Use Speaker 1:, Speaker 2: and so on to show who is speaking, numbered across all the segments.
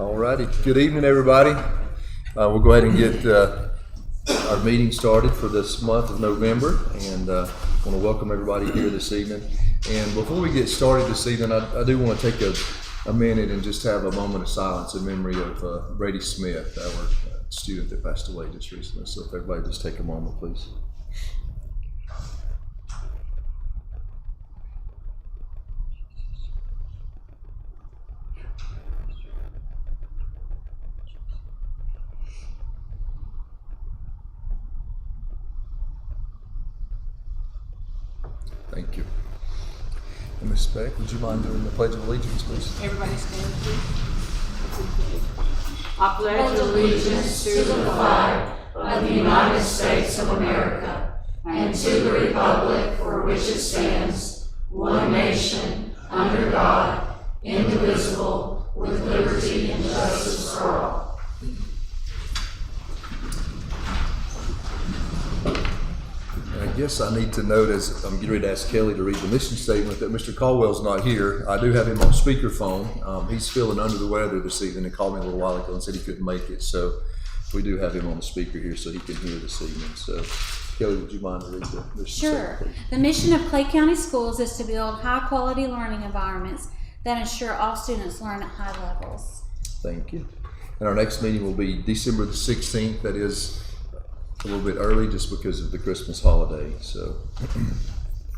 Speaker 1: All righty. Good evening, everybody. We'll go ahead and get our meeting started for this month of November, and I want to welcome everybody here this evening. And before we get started this evening, I do want to take a minute and just have a moment of silence in memory of Brady Smith, our student that passed away just recently. So if everybody just take a moment, please. Thank you. And Ms. Beck, would you mind doing the Pledge of Allegiance, please?
Speaker 2: Everybody stand, please. I pledge allegiance to the flag of the United States of America and to the republic for which it stands, one nation, under God, indivisible, with liberty and justice for all.
Speaker 1: I guess I need to note, as I'm getting ready to ask Kelly to read the mission statement, that Mr. Caldwell's not here. I do have him on speakerphone. He's feeling under the weather this evening and called me a little while ago and said he couldn't make it. So we do have him on the speaker here so he can hear this evening. So Kelly, would you mind to read the mission statement, please?
Speaker 3: The mission of Clay County Schools is to build high-quality learning environments that ensure all students learn at high levels.
Speaker 1: Thank you. And our next meeting will be December the 16th. That is a little bit early just because of the Christmas holiday. So, and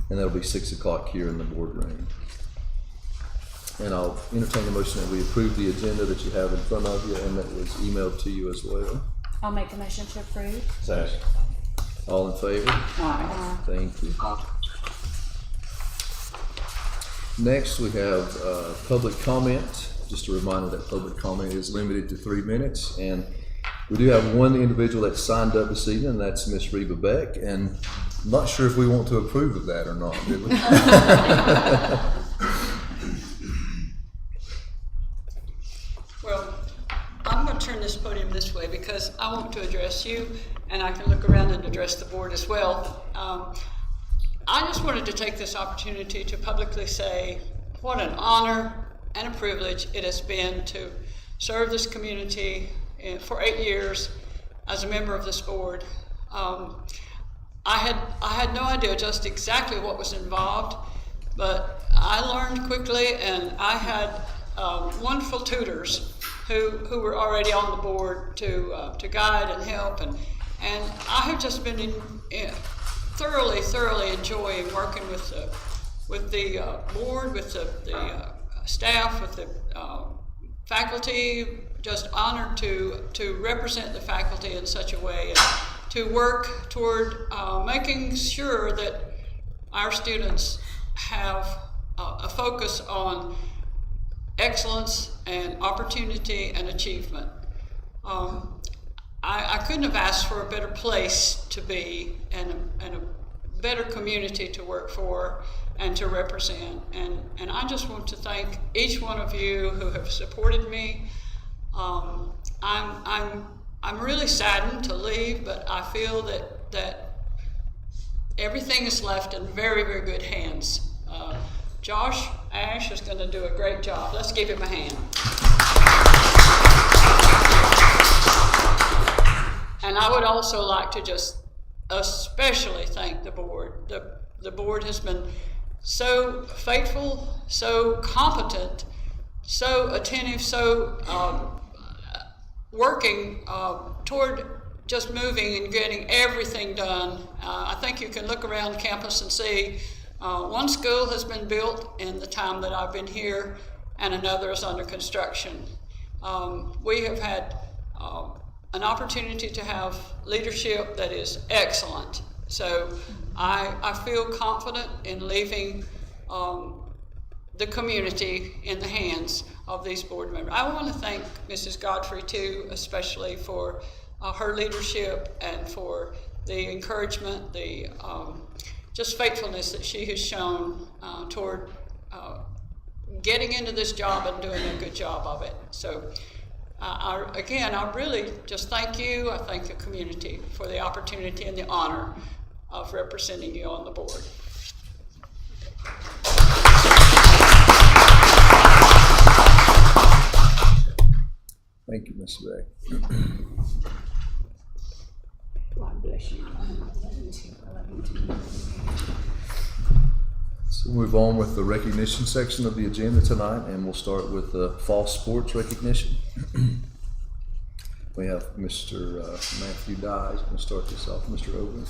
Speaker 1: that'll be 6 o'clock here in the boardroom. And I'll entertain the motion that we approve the agenda that you have in front of you and that was emailed to you as well.
Speaker 3: I'll make a motion to approve.
Speaker 1: Second. All in favor?
Speaker 2: Aye.
Speaker 1: Thank you. Next, we have public comment. Just a reminder that public comment is limited to 3 minutes, and we do have one individual that signed up this evening, and that's Miss Reba Beck, and I'm not sure if we want to approve of that or not, do we?
Speaker 4: Well, I'm going to turn this podium this way because I want to address you, and I can look around and address the board as well. I just wanted to take this opportunity to publicly say what an honor and a privilege it has been to serve this community for 8 years as a member of this board. I had no idea just exactly what was involved, but I learned quickly, and I had wonderful tutors who were already on the board to guide and help, and I have just been thoroughly enjoying working with the board, with the staff, with the faculty. Just honored to represent the faculty in such a way and to work toward making sure that our students have a focus on excellence and opportunity and achievement. I couldn't have asked for a better place to be and a better community to work for and to represent. And I just want to thank each one of you who have supported me. I'm really saddened to leave, but I feel that everything is left in very good hands. Josh Ash is going to do a great job. Let's give him a hand. And I would also like to just especially thank the board. The board has been so faithful, so competent, so attentive, so working toward just moving and getting everything done. I think you can look around campus and see one school has been built in the time that I've been here, and another is under construction. We have had an opportunity to have leadership that is excellent. So I feel confident in leaving the community in the hands of these board members. I want to thank Mrs. Godfrey too, especially for her leadership and for the encouragement, the just faithfulness that she has shown toward getting into this job and doing a good job of it. So again, I really just thank you. I thank the community for the opportunity and the honor of representing you on the board.
Speaker 1: So we'll move on with the recognition section of the agenda tonight, and we'll start with the fall sports recognition. We have Mr. Matthew Dye. He's going to start this off. Mr. Owen.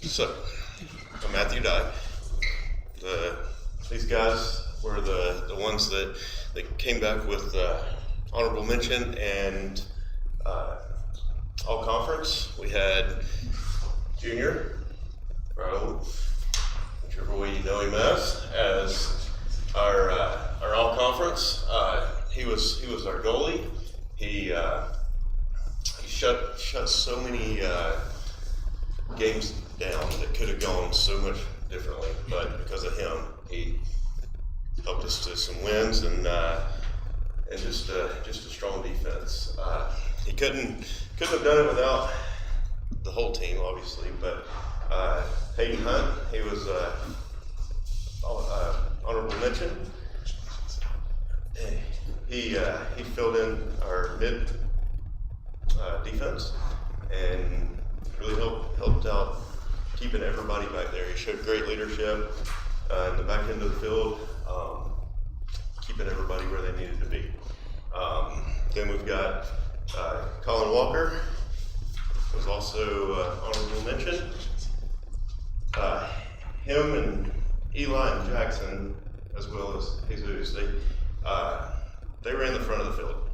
Speaker 5: So, I'm Matthew Dye. These guys were the ones that came back with honorable mention and all conference. We had Junior, Raul, whichever way you know him as our all conference. He was our goalie. He shut so many games down that could have gone so much differently, but because of him, he helped us to some wins and just a strong defense. He couldn't have done it without the whole team, obviously. But Hayden Hunt, he was honorable mention. He filled in our mid defense and really helped out keeping everybody back there. He showed great leadership in the back end of the field, keeping everybody where they needed to be. Then we've got Colin Walker, was also honorable mention. Him and Eli and Jackson, as well as Jesus, they ran the front of the field.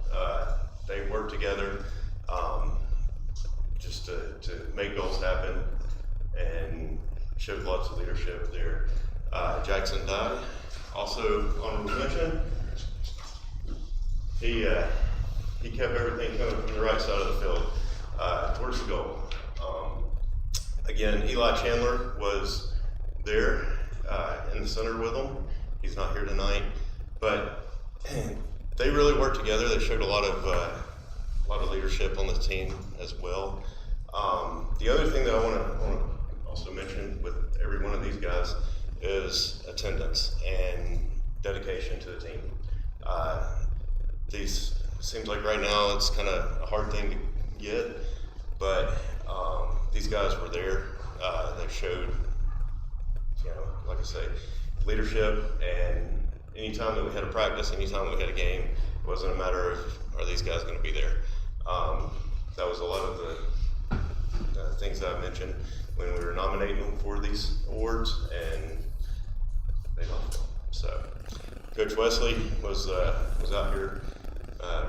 Speaker 5: They worked together just to make goals happen, and showed lots of leadership there. Jackson Dye, also honorable mention. He kept everything coming from the right side of the field towards the goal. Again, Eli Chandler was there in the center with them. He's not here tonight, but they really worked together. They showed a lot of leadership on the team as well. The other thing that I want to also mention with every one of these guys is attendance and dedication to the team. These seems like right now it's kind of a hard thing to get, but these guys were there. They showed, like I say, leadership, and anytime that we had a practice, anytime that we had a game, it wasn't a matter of are these guys going to be there. That was a lot of the things that I mentioned when we were nominating them for these awards, and they loved them. So, Coach Wesley was out here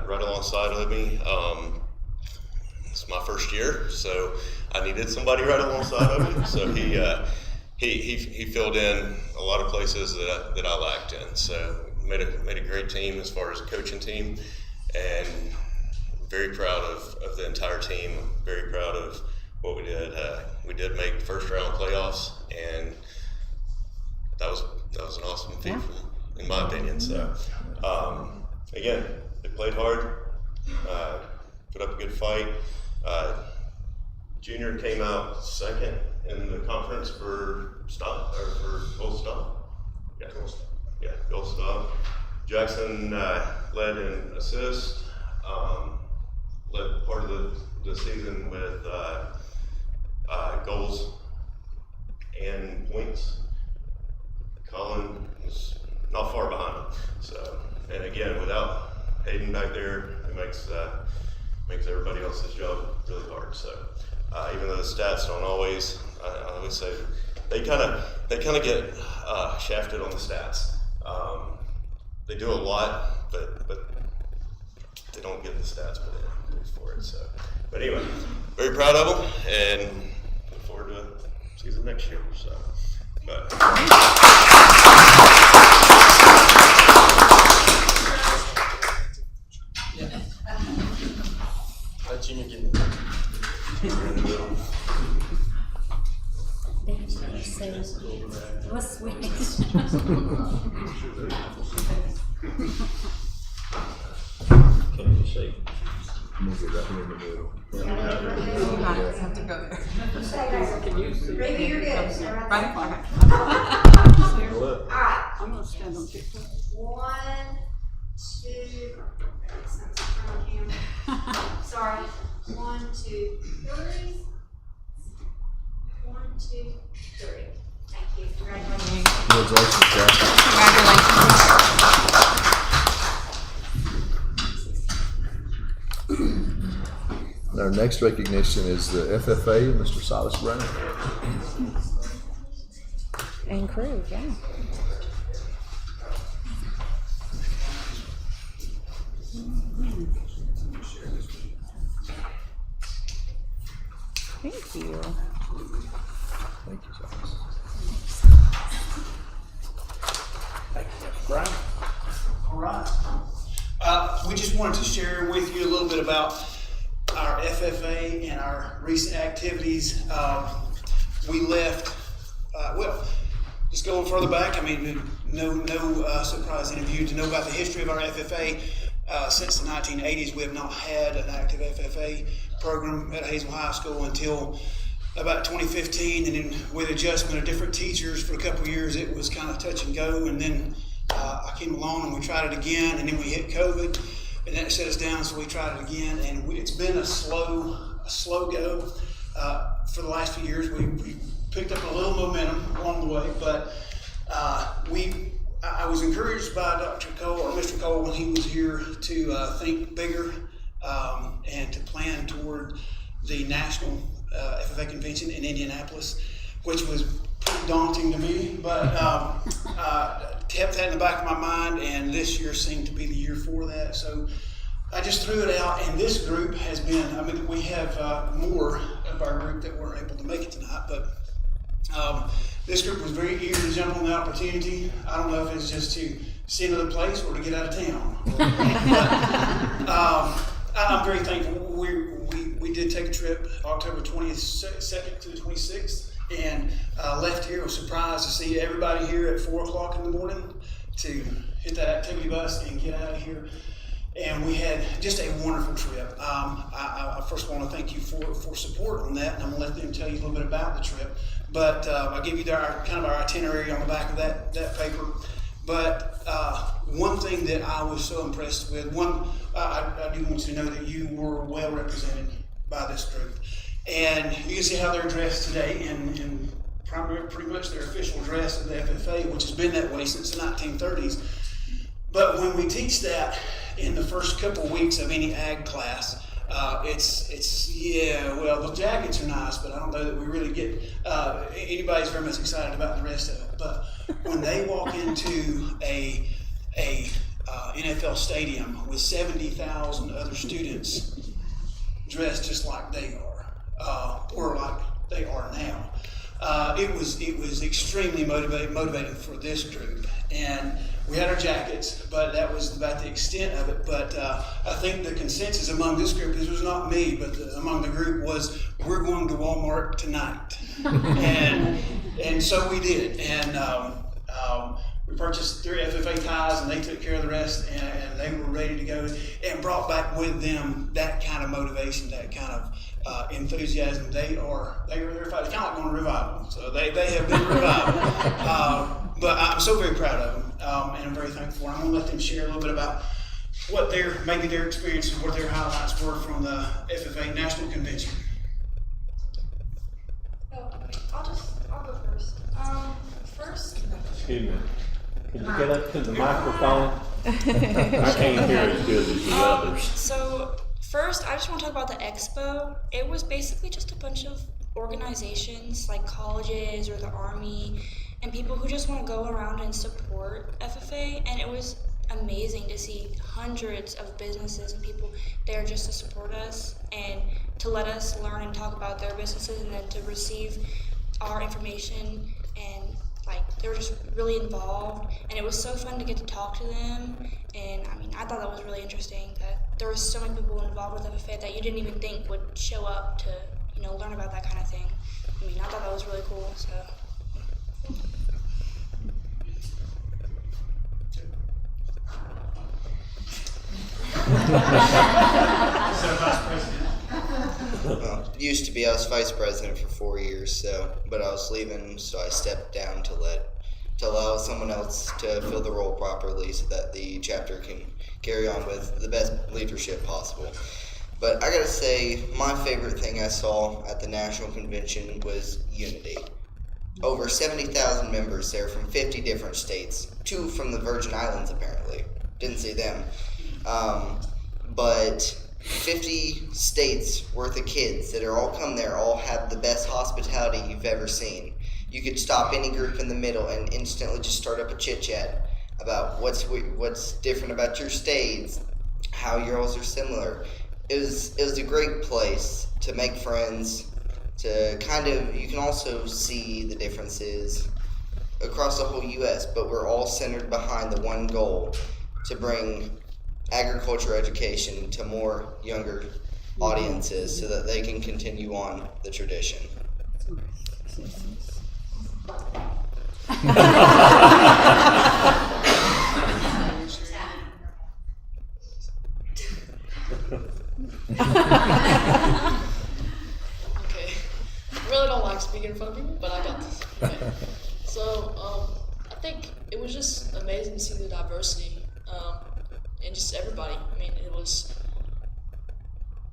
Speaker 5: right alongside of me. It's my first year, so I needed somebody right alongside of me. So he filled in a lot of places that I lacked in. So made a great team as far as a coaching team, and very proud of the entire team. Very proud of what we did. We did make first round playoffs, and that was an awesome feat, in my opinion. So again, they played hard, put up a good fight. Junior came out second in the conference for goal stop. Yeah, goal stop. Jackson led in assist. Led part of the season with goals and points. Colin was not far behind him. So, and again, without Hayden back there, it makes everybody else's job really hard. So, even though the stats don't always, I always say they kind of get shafted on the stats. They do a lot, but they don't get the stats put in for it. So, but anyway, very proud of them, and look forward to season next year. So, but.
Speaker 6: Let Junior get in there.
Speaker 5: We're in the middle.
Speaker 3: What's sweet?
Speaker 6: Can you shake?
Speaker 1: I'm gonna get that one in the middle.
Speaker 7: have to go there.
Speaker 4: Can you see?
Speaker 2: Maybe you're good.
Speaker 7: Right in front.
Speaker 2: Alright,
Speaker 4: I'm gonna stand on TikTok.
Speaker 2: 1, 2, sorry, 1, 2, 3. 1, 2, 3. Thank you. Congratulations.
Speaker 1: Congratulations, Jack. Our next recognition is the FFA, Mr. Silas Brown.
Speaker 8: And crew, yeah. Thank you.
Speaker 1: Thank you, Silas.
Speaker 9: All right. We just wanted to share with you a little bit about our FFA and our recent activities. We left, just going further back, I mean, no surprise to you to know about the history of our FFA. Since the 1980s, we have not had an active FFA program at Hazel High School until about 2015, and then with adjustment of different teachers for a couple of years, it was kind of touch and go, and then I came along and we tried it again, and then we hit COVID, and then it shut us down, so we tried it again, and it's been a slow go. For the last few years, we picked up a little momentum along the way, but I was encouraged by Dr. Cole, or Mr. Cole, when he was here to think bigger and to plan toward the national FFA convention in Indianapolis, which was pretty daunting to me, but kept that in the back of my mind, and this year seemed to be the year for that. So I just threw it out, and this group has been, I mean, we have more of our group that weren't able to make it tonight, but this group was very eager to jump on the opportunity. I don't know if it's just to see another place or to get out of town. But, I'm very thankful. We did take a trip October 22nd to the 26th, and left here. I was surprised to see everybody here at 4 o'clock in the morning to hit that activity bus and get out of here. And we had just a wonderful trip. I first want to thank you for support on that, and I'm going to let them tell you a little bit about the trip. But I'll give you our itinerary on the back of that paper. But one thing that I was so impressed with, I do want you to know that you were well represented by this group. And you can see how they're dressed today in pretty much their official dress of the FFA, which has been that way since the 1930s. But when we teach that in the first couple of weeks of any ag class, the jackets are nice, but I don't know that we really get anybody's very much excited about the rest of it. But when they walk into a NFL stadium with 70,000 other students dressed just like they are, or like they are now, it was extremely motivating for this group. And we had our jackets, but that was about the extent of it. But I think the consensus among this group, this was not me, but among the group, was we're going to Walmart tonight. and so we did. And we purchased 3 FFA ties, and they took care of the rest, and they were ready to go, and brought back with them that kind of motivation, that kind of enthusiasm. They're kind of like going to revival. So they have been revived. But I'm so very proud of them, and I'm very thankful. I'm going to let them share a little bit about what their experiences, what their highlights were from the FFA National Convention.
Speaker 10: I'll go first.
Speaker 11: Excuse me. Can you get up to the microphone? I can't hear as good as the others.
Speaker 10: So first, I just want to talk about the expo. It was basically just a bunch of organizations like colleges or the Army and people who just want to go around and support FFA, and it was amazing to see hundreds of businesses and people there just to support us and to let us learn and talk about their businesses, and then to receive our information, and they were just really involved, and it was so fun to get to talk to them. And I mean, I thought that was really interesting that there were so many people involved with FFA that you didn't even think would show up to learn about that kind of thing. I mean, I thought that was really cool. So.
Speaker 9: So, Vice President,
Speaker 12: used to be. I was vice president for 4 years, but I was leaving, so I stepped down to allow someone else to fill the role properly, so that the chapter can carry on with the best leadership possible. But I gotta say, my favorite thing I saw at the national convention was unity. Over 70,000 members there from 50 different states, 2 from the Virgin Islands apparently. Didn't see them. But 50 states worth of kids that are all come there, all have the best hospitality you've ever seen. You could stop any group in the middle and instantly just start up a chit chat about what's different about your states, how yours are similar. It was a great place to make friends, to you can also see the differences across the whole U.S., but we're all centered behind the one goal, to bring agriculture education to more younger audiences so that they can continue on the tradition.
Speaker 13: Okay. I really don't like speaking in front of people, but I got this. Okay. So, I think it was just amazing to see the diversity, and just everybody. I mean, it was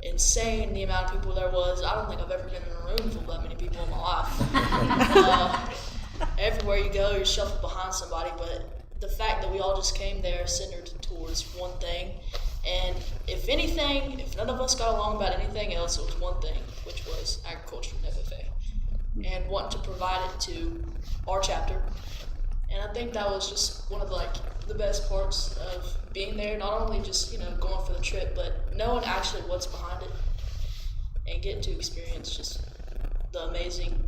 Speaker 13: insane the amount of people there was. I don't think I've ever been in a room full of that many people in my life. Everywhere you go, you're shuffled behind somebody, but the fact that we all just came there centered towards one thing, and if anything, if none of us got along about anything else, it was one thing, which was agriculture and FFA, and wanting to provide it to our chapter. And I think that was just one of the best parts of being there, not only just going for the trip, but knowing actually what's behind it and getting to experience just the amazing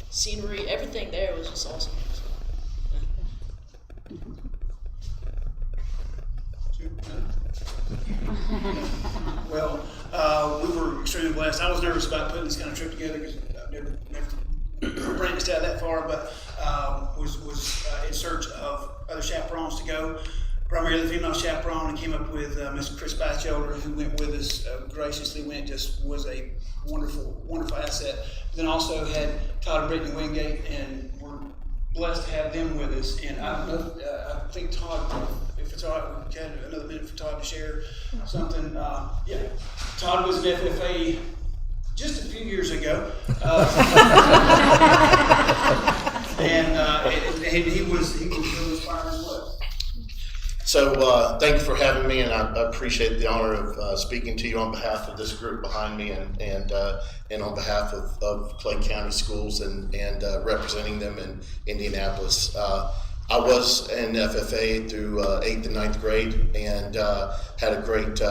Speaker 13: scenery. Everything there was just awesome.
Speaker 9: Well, we were extremely blessed. I was nervous about putting this kind of trip together because I've never branched out that far, but was in search of other chaperones to go, primarily the female chaperone, and came up with Mr. Chris Batchelder, who went with us, graciously went, just was a wonderful asset. Then also had Todd and Brittany Wingate, and we're blessed to have them with us. And I don't know, I think Todd, if it's all right, we can have another minute for Todd to share something. Yeah, Todd was an FFA just a few years ago, and he was really inspiring as well.
Speaker 14: So thank you for having me, and I appreciate the honor of speaking to you on behalf of this group behind me, and on behalf of Clay County Schools and representing them in Indianapolis. I was in FFA through 8th and 9th grade, and had a great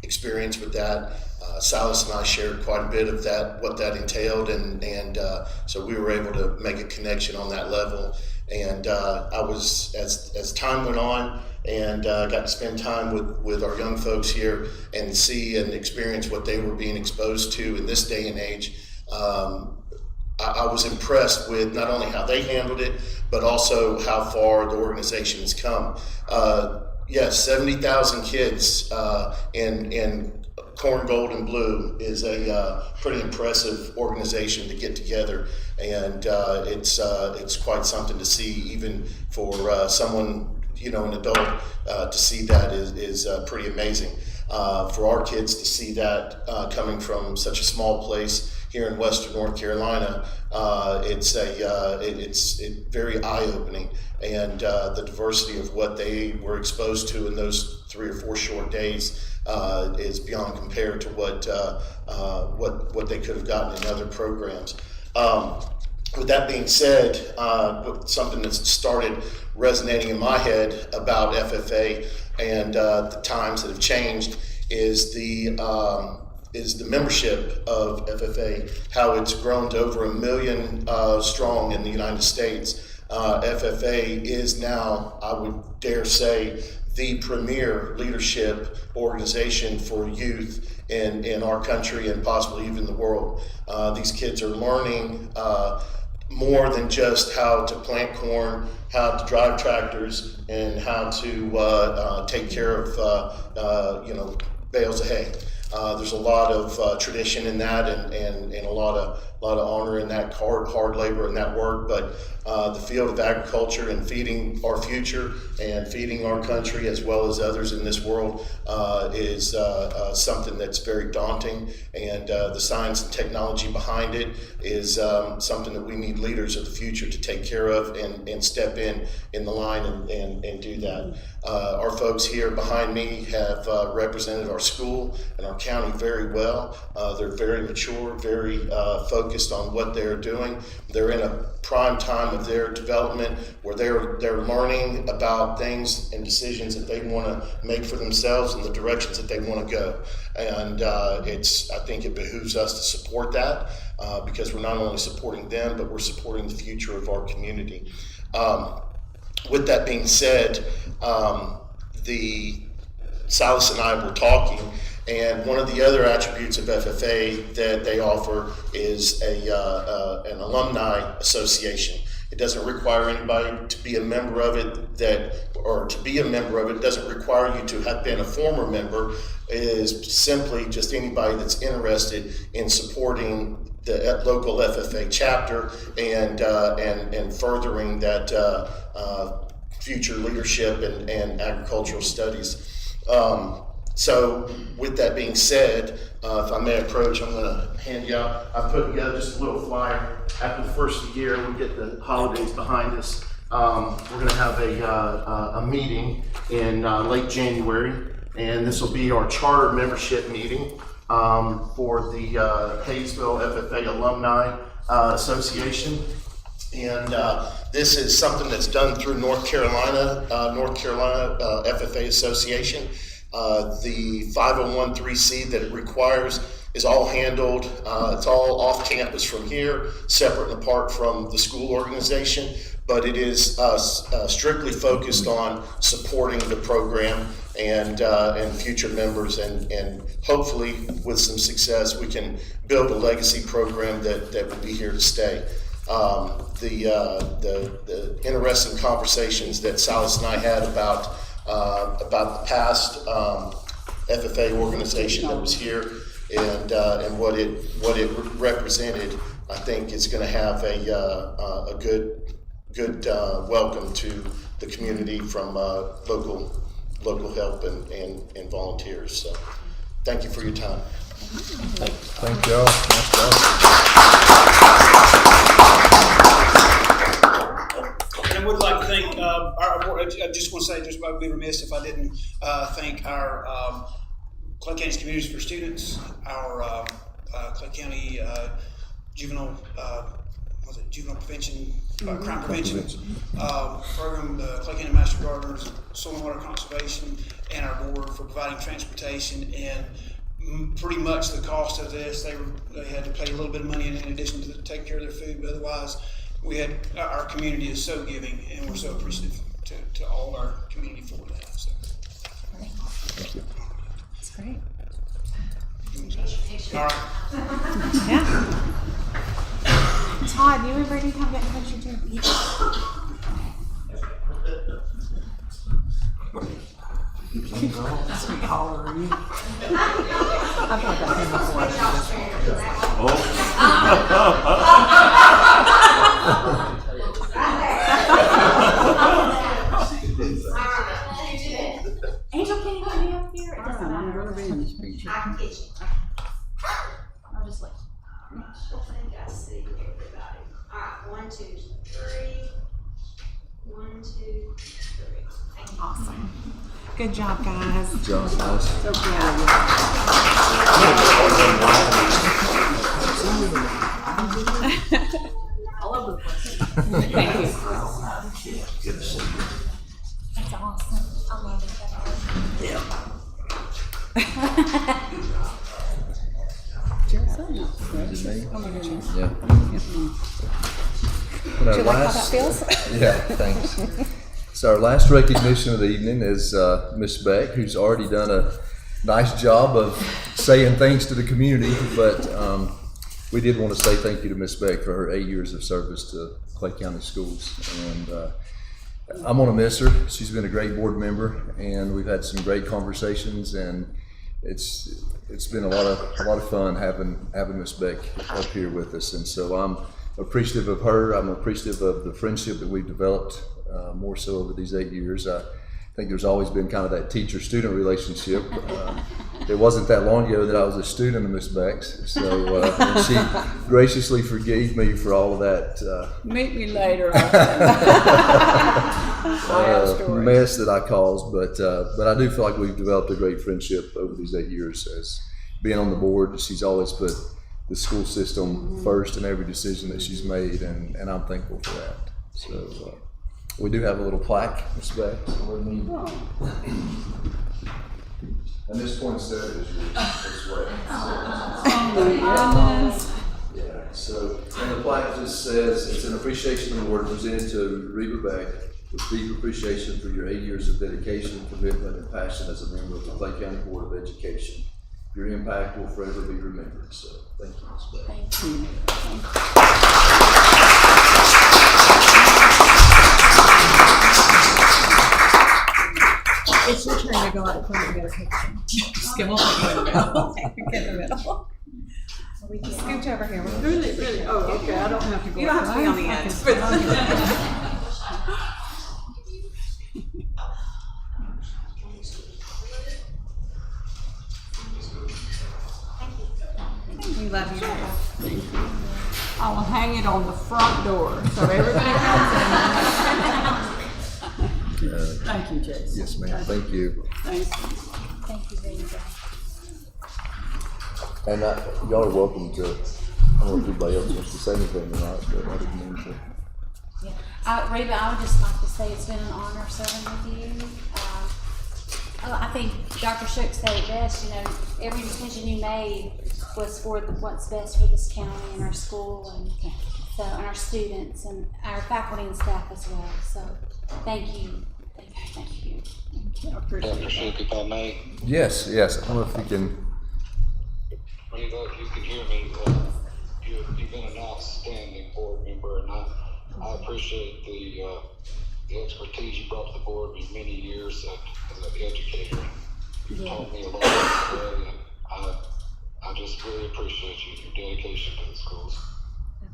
Speaker 14: experience with that. Silas and I shared quite a bit of what that entailed, and so we were able to make a connection on that level. And I was, as time went on, and got to spend time with our young folks here and see and experience what they were being exposed to in this day and age. I was impressed with not only how they handled it, but also how far the organization has come. Yes, 70,000 kids in Corn, Gold, and Blue is a pretty impressive organization to get together, and it's quite something to see, even for someone, an adult, to see that is pretty amazing. For our kids to see that coming from such a small place here in Western North Carolina, it's very eye-opening, and the diversity of what they were exposed to in those 3 or 4 short days is beyond compared to what they could have gotten in other programs. With that being said, something that's started resonating in my head about FFA and the times that have changed is the membership of FFA, how it's grown to over 1 million strong in the United States. FFA is now, I would dare say, the premier leadership organization for youth in our country and possibly even the world. These kids are learning more than just how to plant corn, how to drive tractors, and how to take care of bales of hay. There's a lot of tradition in that, and a lot of honor in that, hard labor in that work. But the field of agriculture and feeding our future and feeding our country as well as others in this world is something that's very daunting. And the science and technology behind it is something that we need leaders of the future to take care of and step in the line and do that. Our folks here behind me have represented our school and our county very well. They're very mature, very focused on what they're doing. They're in a prime time of their development where they're learning about things and decisions that they want to make for themselves and the directions that they want to go. And I think it behooves us to support that because we're not only supporting them, but we're supporting the future of our community. With that being said, Silas and I were talking, and one of the other attributes of FFA that they offer is an alumni association. It doesn't require anybody to be a member of it doesn't require you to have been a former member. It is simply just anybody that's interested in supporting the local FFA chapter and furthering that future leadership and agricultural studies. So with that being said, if I may approach, I'm going to hand you out. I put together just a little flyer. After the first of the year, we get the holidays behind us. We're going to have a meeting in late January, and this will be our charter membership meeting for the Hayesville FFA Alumni Association. And this is something that's done through North Carolina FFA Association. The 501(c)(3) that it requires is all handled. It's all off campus from here, separate and apart from the school organization. But it is strictly focused on supporting the program and future members, and hopefully with some success we can build a legacy program that will be here to stay. The interesting conversations that Silas and I had about the past FFA organization that was here and what it represented, I think is going to have a good welcome to the community from local help and volunteers. So thank you for your time.
Speaker 1: Thank y'all. Nice job.
Speaker 9: And I would like to thank I just want to say, I'd be remiss if I didn't thank our Clay County's Communities for Students, our Clay County juvenile prevention, crime prevention program, the Clay County Master Gardeners, Soil and Water Conservation, and our board for providing transportation. And pretty much the cost of this, they had to pay a little bit of money in addition to take care of their food, but otherwise our community is so giving, and we're so appreciative to all our community for that. So.
Speaker 1: Thank you.
Speaker 8: That's great.
Speaker 9: All right.
Speaker 8: Yeah. Todd, you ready to come get in touch with you?
Speaker 7: That's me hollering. I've had that
Speaker 3: Angel, can you get me up here? It doesn't
Speaker 7: I'm
Speaker 3: matter.
Speaker 7: going to be in this picture.
Speaker 2: I can get you.
Speaker 3: I'll just like.
Speaker 2: I think I see everybody. All right, 1, 2, 3. 1, 2, 3. Thank you.
Speaker 8: Awesome. Good job, guys.
Speaker 1: Good job, guys.
Speaker 7: So proud of
Speaker 2: All over the place.
Speaker 8: Thank you.
Speaker 1: Good to see you.
Speaker 8: That's awesome.
Speaker 10: I love it.
Speaker 7: your son.
Speaker 1: Is it me?
Speaker 7: Oh my goodness.
Speaker 1: Yeah.
Speaker 8: Do you like how that feels?
Speaker 1: Yeah, thanks. So our last recognition of the evening is Miss Beck, who's already done a nice job of saying thanks to the community, but we did want to say thank you to Miss Beck for her 8 years of service to Clay County Schools. And I'm going to miss her. She's been a great board member, and we've had some great conversations, and it's been a lot of fun having Miss Beck up here with us, and so I'm appreciative of her. I'm appreciative of the friendship that we've developed more so over these 8 years. I think there's always been kind of that teacher-student relationship. It wasn't that long ago that I was a student of Miss Beck's, so and she graciously forgave me for all of that
Speaker 4: Meet me later.
Speaker 1: mess that I caused. But I do feel like we've developed a great friendship over these 8 years. As being on the board, she's always put the school system first in every decision that she's made, and I'm thankful for that. So we do have a little plaque, Miss Beck. So and this poinsettia is yours as well.
Speaker 8: Oh my goodness.
Speaker 1: Yeah, so, and the plaque just says, it's an appreciation award presented to Reba Beck with deep appreciation for your 8 years of dedication, commitment, and passion as a member of the Clay County Board of Education. Your impact will forever be remembered. So, thank you, Ms. Beck.
Speaker 4: Thank you.
Speaker 8: It's your turn to go out front and get a picture. Just give them in the middle. Get in the middle. Scooch over here.
Speaker 4: Really? Oh, okay. I don't have to go.
Speaker 8: You don't have to be on the end. We love you.
Speaker 4: I will hang it on the front door so everybody comes in. Thank you, Jason.
Speaker 1: Yes, ma'am. Thank you.
Speaker 4: Thank you.
Speaker 3: Thank you very much.
Speaker 1: And y'all are welcome to, I don't know if anybody else wants to say anything or not, but I didn't mean to.
Speaker 3: Yeah. Reba, I would just like to say it's been an honor serving with you. I think Dr. Shook said it best, every decision you made was for what's best for this county and our school and our students and our faculty and staff as well. So thank you. Thank you.
Speaker 4: I appreciate
Speaker 15: Dr. Shook, if I may.
Speaker 1: Yes. I don't know if you can.
Speaker 15: Reba, if you can hear me, you've been an outstanding board member, and I appreciate the expertise you brought to the board with many years as an educator. You taught me a lot along the way, and I just really appreciate your dedication to the schools.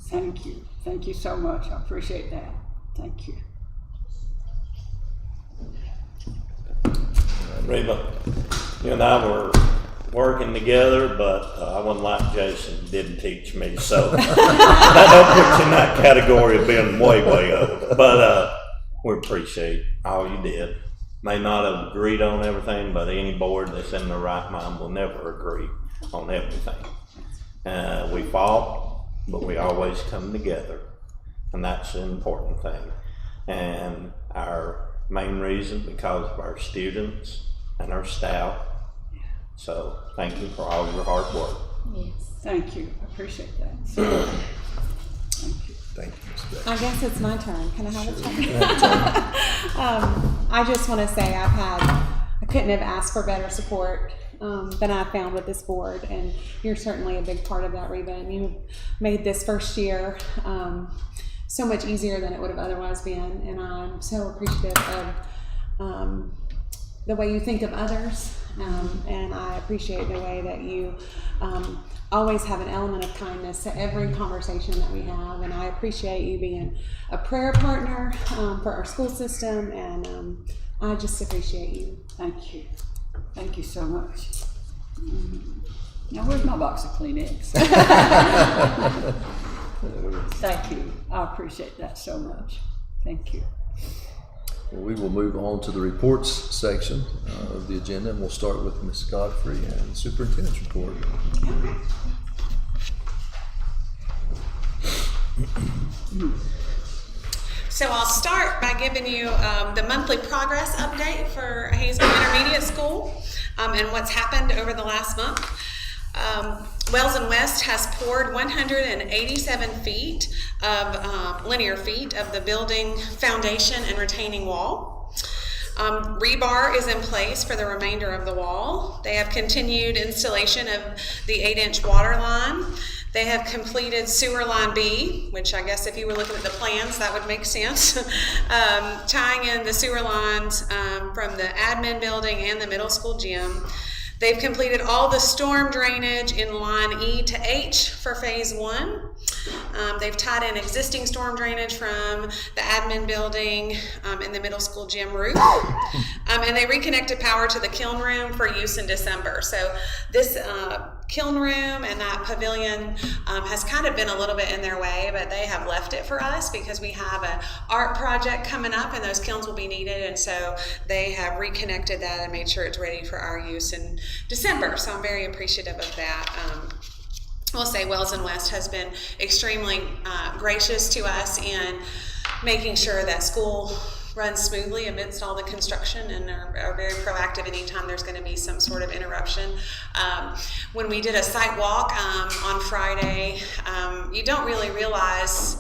Speaker 4: Thank you. Thank you so much. I appreciate that. Thank you.
Speaker 11: Reba, you and I were working together, but I wasn't like Jason, didn't teach me, so that don't put you in that category of being way up. But we appreciate all you did. May not have agreed on everything, but any board that's in their right mind will never agree on everything. We fought, but we always come together, and that's the important thing. And our main reason, because of our students and our staff. So thank you for all your hard work.
Speaker 3: Yes.
Speaker 4: Thank you. I appreciate that.
Speaker 1: Thank you, Ms. Beck.
Speaker 8: I guess it's my turn. Can I have a turn? I just want to say I couldn't have asked for better support than I found with this board, and you're certainly a big part of that, Reba, and you made this first year so much easier than it would have otherwise been, and I'm so appreciative of the way you think of others, and I appreciate the way that you always have an element of kindness to every conversation that we have, and I appreciate you being a prayer partner for our school system, and I just appreciate you.
Speaker 4: Thank you. Thank you so much. Now, where's my box of Kleenex? Thank you. I appreciate that so much. Thank you.
Speaker 1: Well, we will move on to the reports section of the agenda, and we'll start with Ms. Godfrey and the superintendent's report.
Speaker 16: So I'll start by giving you the monthly progress update for Hayesville Intermediate School and what's happened over the last month. Wells and West has poured 187 feet of linear feet of the building foundation and retaining wall. Rebar is in place for the remainder of the wall. They have continued installation of the 8-inch water line. They have completed sewer line B, which I guess if you were looking at the plans, that would make sense. Tying in the sewer lines from the admin building and the middle school gym. They've completed all the storm drainage in line E to H for phase 1. They've tied in existing storm drainage from the admin building and the middle school gym roof. And they reconnected power to the kiln room for use in December. So this kiln room and that pavilion has kind of been a little bit in their way, but they have left it for us because we have an art project coming up and those kilns will be needed, and so they have reconnected that and made sure it's ready for our use in December. So I'm very appreciative of that. We'll say Wells and West has been extremely gracious to us in making sure that school runs smoothly amidst all the construction, and are very proactive anytime there's going to be some sort of interruption. When we did a site walk on Friday, you don't really realize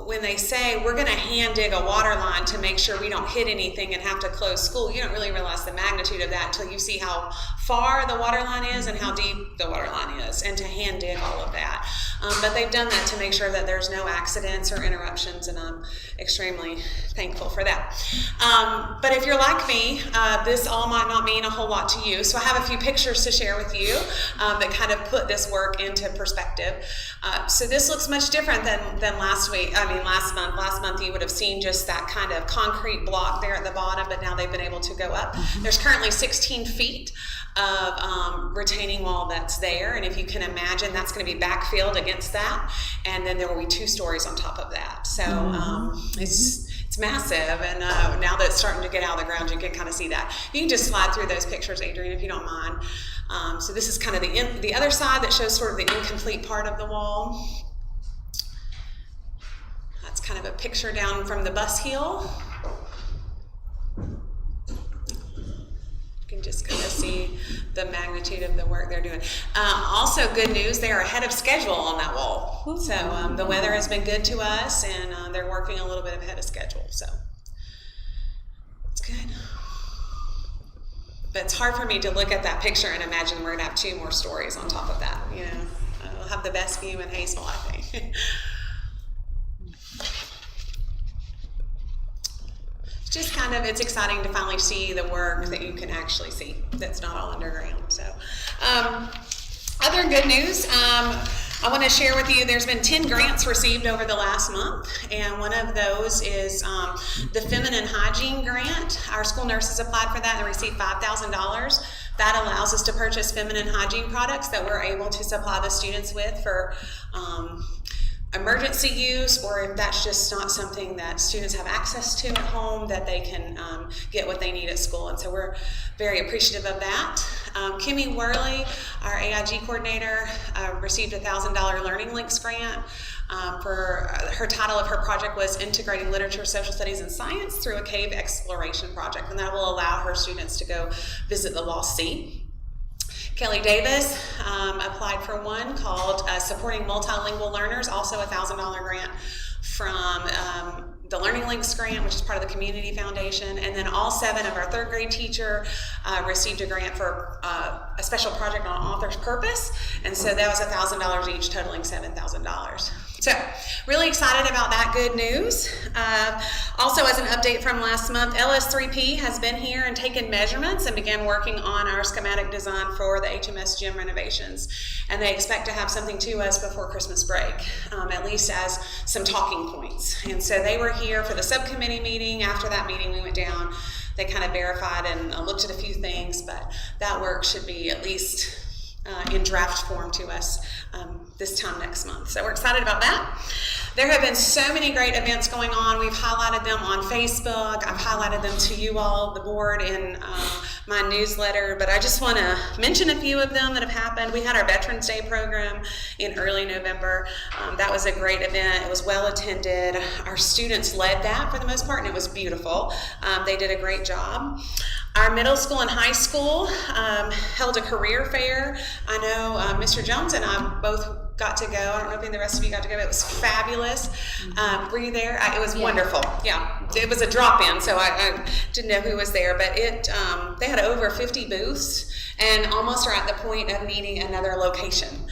Speaker 16: when they say we're going to hand dig a water line to make sure we don't hit anything and have to close school, you don't really realize the magnitude of that until you see how far the water line is and how deep the water line is, and to hand dig all of that. But they've done that to make sure that there's no accidents or interruptions, and I'm extremely thankful for that. But if you're like me, this all might not mean a whole lot to you, so I have a few pictures to share with you that kind of put this work into perspective. So this looks much different than last month. Last month you would have seen just that kind of concrete block there at the bottom, but now they've been able to go up. There's currently 16 feet of retaining wall that's there, and if you can imagine, that's going to be backfilled against that, and then there will be 2 stories on top of that. So it's massive, and now that it's starting to get out of the ground, you can kind of see that. You can just slide through those pictures, Adrian, if you don't mind. So this is kind of the other side that shows sort of the incomplete part of the wall. That's kind of a picture down from the bus hill. You can just kind of see the magnitude of the work they're doing. Also, good news, they are ahead of schedule on that wall. So the weather has been good to us, and they're working a little bit ahead of schedule. So it's good. But it's hard for me to look at that picture and imagine we're going to have 2 more stories on top of that. You know, we'll have the best view in Hazel, I think. Just kind of, it's exciting to finally see the work that you can actually see that's not all underground. So other good news, I want to share with you, there's been 10 grants received over the last month, and one of those is the Feminine Hygiene Grant. Our school nurses applied for that and received $5,000. That allows us to purchase feminine hygiene products that we're able to supply the students with for emergency use, or if that's just not something that students have access to at home, that they can get what they need at school. And so we're very appreciative of that. Kimmy Worley, our AIG coordinator, received a $1,000 Learning Links grant. For her title of her project was Integrating Literature, Social Studies, and Science through a Cave Exploration Project, and that will allow her students to go visit the Lost Sea. Kelly Davis applied for one called Supporting Multilingual Learners, also a $1,000 grant from the Learning Links grant, which is part of the Community Foundation. And then all 7 of our 3rd grade teacher received a grant for a special project on author's purpose. And so that was $1,000 each, totaling $7,000. So really excited about that good news. Also, as an update from last month, LS3P has been here and taken measurements and began working on our schematic design for the HMS gym renovations. And they expect to have something to us before Christmas break, at least as some talking points. And so they were here for the subcommittee meeting. After that meeting, we went down. They kind of verified and looked at a few things, but that work should be at least in draft form to us this time next month. So we're excited about that. There have been so many great events going on. We've highlighted them on Facebook. I've highlighted them to you all, the board, in my newsletter, but I just want to mention a few of them that have happened. We had our Veterans Day program in early November. That was a great event. It was well attended. Our students led that for the most part, and it was beautiful. They did a great job. Our middle school and high school held a career fair. I know Mr. Jones and I both got to go. I don't know if the rest of you got to go. It was fabulous. Were you there? It was wonderful. Yeah, it was a drop-in, so I didn't know who was there. But they had over 50 booths, and almost are at the point of needing another location.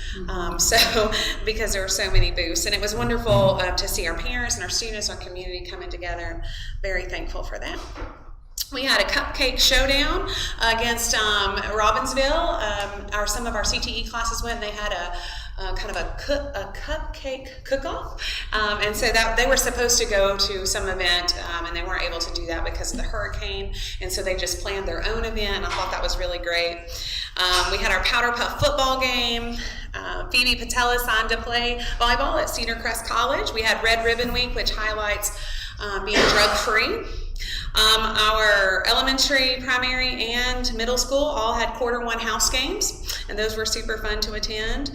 Speaker 16: So because there were so many booths, and it was wonderful to see our parents and our students, our community coming together. Very thankful for that. We had a cupcake showdown against Robbinsville. Some of our CTE classes went, and they had a kind of a cupcake cook-off, and so that they were supposed to go to some event, and they weren't able to do that because of the hurricane, and so they just planned their own event, and I thought that was really great. We had our Powder Puff football game. Phoebe Patella signed to play volleyball at Cedar Crest College. We had Red Ribbon Week, which highlights being drug-free. Our elementary, primary, and middle school all had Q1 house games, and those were super fun to attend.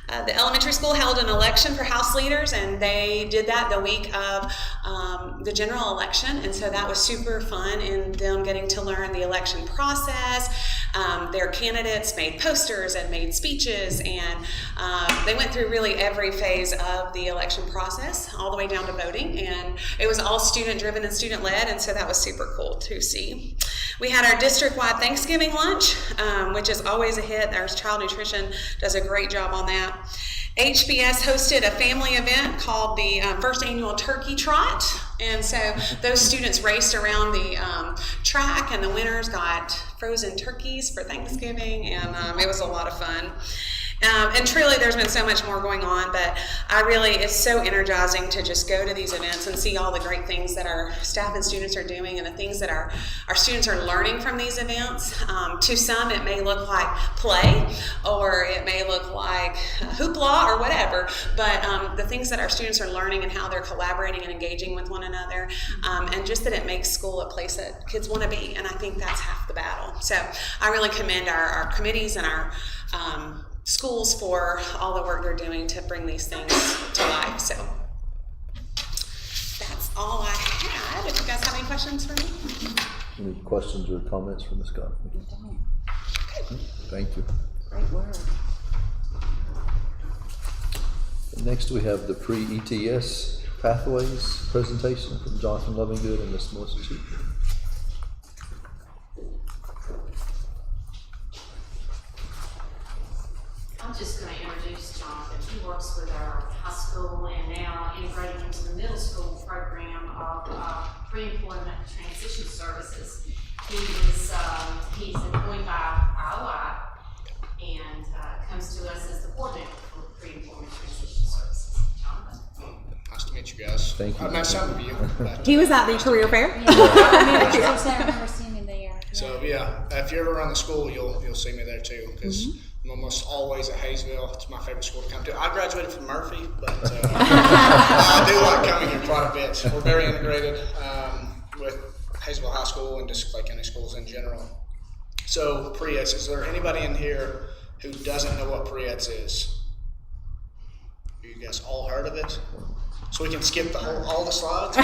Speaker 16: The elementary school held an election for house leaders, and they did that the week of the general election, and so that was super fun in them getting to learn the election process. Their candidates made posters and made speeches, and they went through really every phase of the election process, all the way down to voting, and it was all student-driven and student-led, and so that was super cool to see. We had our district-wide Thanksgiving lunch, which is always a hit. Our child nutrition does a great job on that. HBS hosted a family event called the first annual Turkey Trot, and so those students raced around the track, and the winners got frozen turkeys for Thanksgiving, and it was a lot of fun. And truly, there's been so much more going on, but it's so energizing to just go to these events and see all the great things that our staff and students are doing, and the things that our students are learning from these events. To some, it may look like play, or it may look like hoopla or whatever, but the things that our students are learning and how they're collaborating and engaging with one another, and just that it makes school a place that kids want to be, and I think that's half the battle. So I really commend our committees and our schools for all the work they're doing to bring these things to life. So that's all I had. If you guys have any questions for me.
Speaker 1: Any questions or comments from Ms. Godfrey? Okay. Thank you.
Speaker 7: Great work.
Speaker 1: Next, we have the pre-ETS pathways presentation from Jonathan Lovingood and Ms. Melissa Cheek.
Speaker 2: I'm just going to introduce Jonathan. He works with our high school and now integrating into the middle school program of pre-employment transition services. He's employed by IOI and comes to us as the coordinator for pre-employment transition services. Jonathan.
Speaker 17: Nice to meet you guys.
Speaker 1: Thank you.
Speaker 17: I've met some of you. But,
Speaker 8: He was at the career fair.
Speaker 3: I remember seeing him there.
Speaker 17: So yeah, if you're ever around the school, you'll see me there too, because I'm almost always at Hayesville. It's my favorite school to come to. I graduated from Murphy, but I do like coming here quite a bit. We're very integrated with Hayesville High School and just Clay County schools in general. So pre-ETS, is there anybody in here who doesn't know what pre-ETS is? You guys all heard of it? So we can skip all the slides.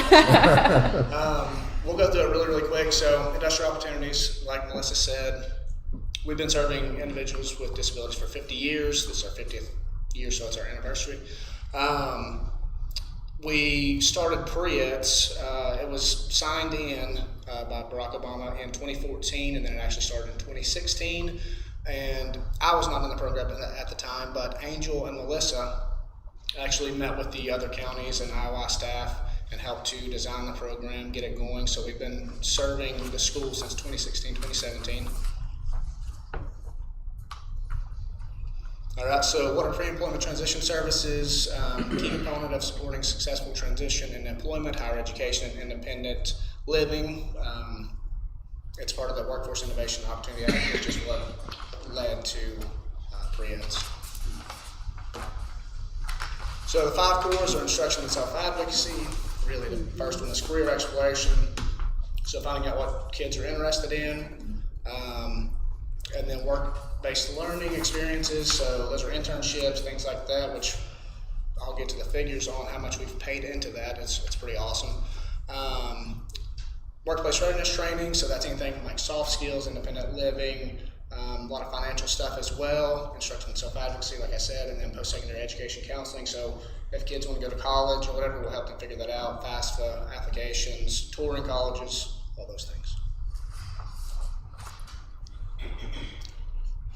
Speaker 17: We'll go through it really quick. So industrial opportunities, like Melissa said, we've been serving individuals with disabilities for 50 years. This is our 50th year, so it's our anniversary. We started pre-ETS. It was signed in by Barack Obama in 2014, and then it actually started in 2016. And I was not in the program at the time, but Angel and Melissa actually met with the other counties and IOI staff and helped to design the program, get it going. So we've been serving the school since 2016, 2017. All right, so what are pre-employment transition services? Key component of supporting successful transition in employment, higher education, and independent living. It's part of the Workforce Innovation Opportunity Act, which is what led to pre-ETS. So the 5 cores are instruction and self-advocacy. Really the first one is career exploration. So finding out what kids are interested in. And then work-based learning experiences. So those are internships, things like that, which I'll get to the figures on how much we've paid into that. It's pretty awesome. Workplace readiness training. So that's anything from like soft skills, independent living, a lot of financial stuff as well, instruction and self-advocacy, like I said, and then post-secondary education counseling. So if kids want to go to college or whatever, we'll help them figure that out. FAFSA applications, touring colleges, all those things.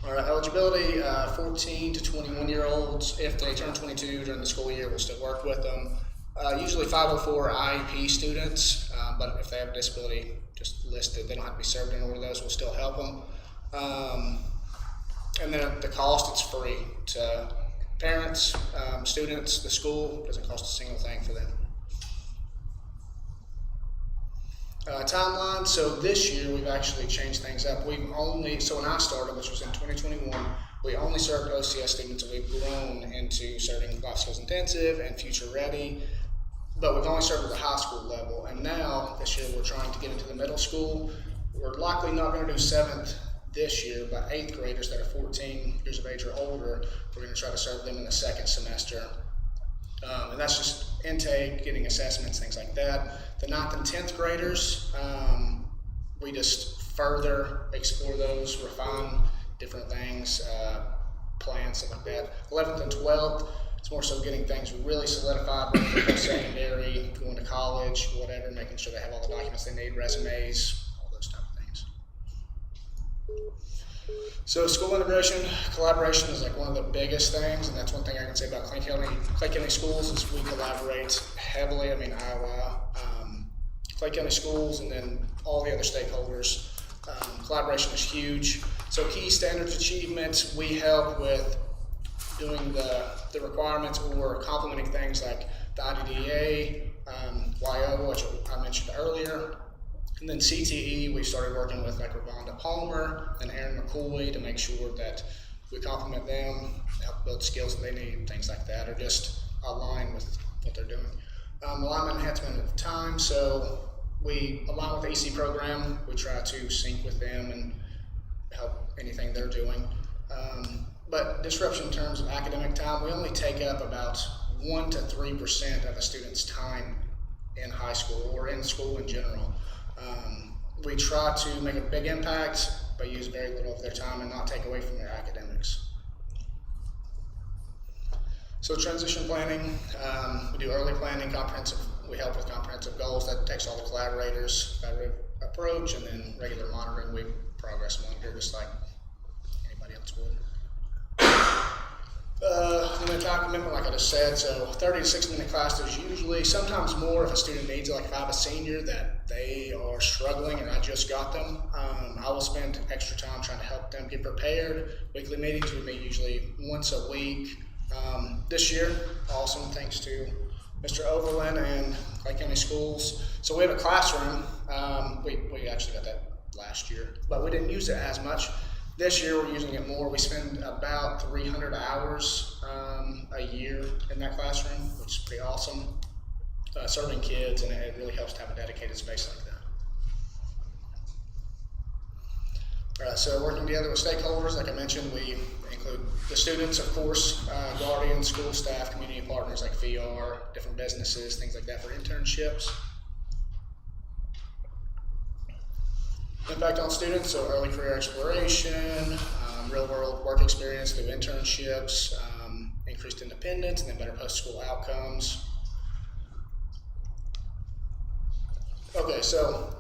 Speaker 17: All right, eligibility, 14 to 21-year-olds. If they turn 22 during the school year, we'll still work with them. Usually 504 IEP students, but if they have a disability just listed. They don't have to be served in order. Those will still help them. And then at the cost, it's free to parents, students, the school. It doesn't cost a single thing for them. Timeline, so this year we've actually changed things up. So when I started, which was in 2021, we only served OCS students, and we've grown into serving life skills intensive and future ready, but we've only served at the high school level. And now, this year, we're trying to get into the middle school. We're likely not going to do 7th this year, but 8th graders that are 14 years of age or older, we're going to try to serve them in the 2nd semester. And that's just intake, getting assessments, things like that. The 9th and 10th graders, we just further explore those, refine different things, plans, stuff like that. 11th and 12th, it's more so getting things really solidified, whether they go secondary, going to college, whatever, making sure they have all the documents they need, resumes, all those type of things. So school integration, collaboration is like one of the biggest things, and that's one thing I can say about Clay County schools is we collaborate heavily. I mean, Iowa, Clay County schools, and then all the other stakeholders. Collaboration is huge. So key standards achievements, we help with doing the requirements or complementing things like the IDDA, YO, which I mentioned earlier. And then CTE, we started working with like Ravonda Palmer and Aaron McCoy to make sure that we complement them, help build skills that they need, things like that, or just align with what they're doing. Alignment enhancement at the time, so we align with the EC program. We try to sync with them and help anything they're doing. But disruption in terms of academic time, we only take up about 1 to 3% of a student's time in high school or in school in general. We try to make a big impact, but use very little of their time and not take away from their academics. So transition planning, we do early planning, comprehensive. We help with comprehensive goals. That takes all the collaborators, collaborative approach, and then regular monitoring. We progress monitor just like anybody else would. And then time commitment, like I just said, so 30 to 60 minute classes usually, sometimes more if a student needs it. Like if I have a senior that they are struggling and I just got them, I will spend extra time trying to help them get prepared. Weekly meetings, we meet usually once a week. This year, awesome, thanks to Mr. Overland and Clay County Schools. So we have a classroom. We actually got that last year, but we didn't use it as much. This year we're using it more. We spend about 300 hours a year in that classroom, which is pretty awesome, serving kids, and it really helps to have a dedicated space like that. All right, so working together with stakeholders, like I mentioned, we include the students, of course, guardians, school staff, community partners like VR, different businesses, things like that for internships. Impact on students, so early career exploration, real world work experience through internships, increased independence, and then better post-school outcomes. Okay, so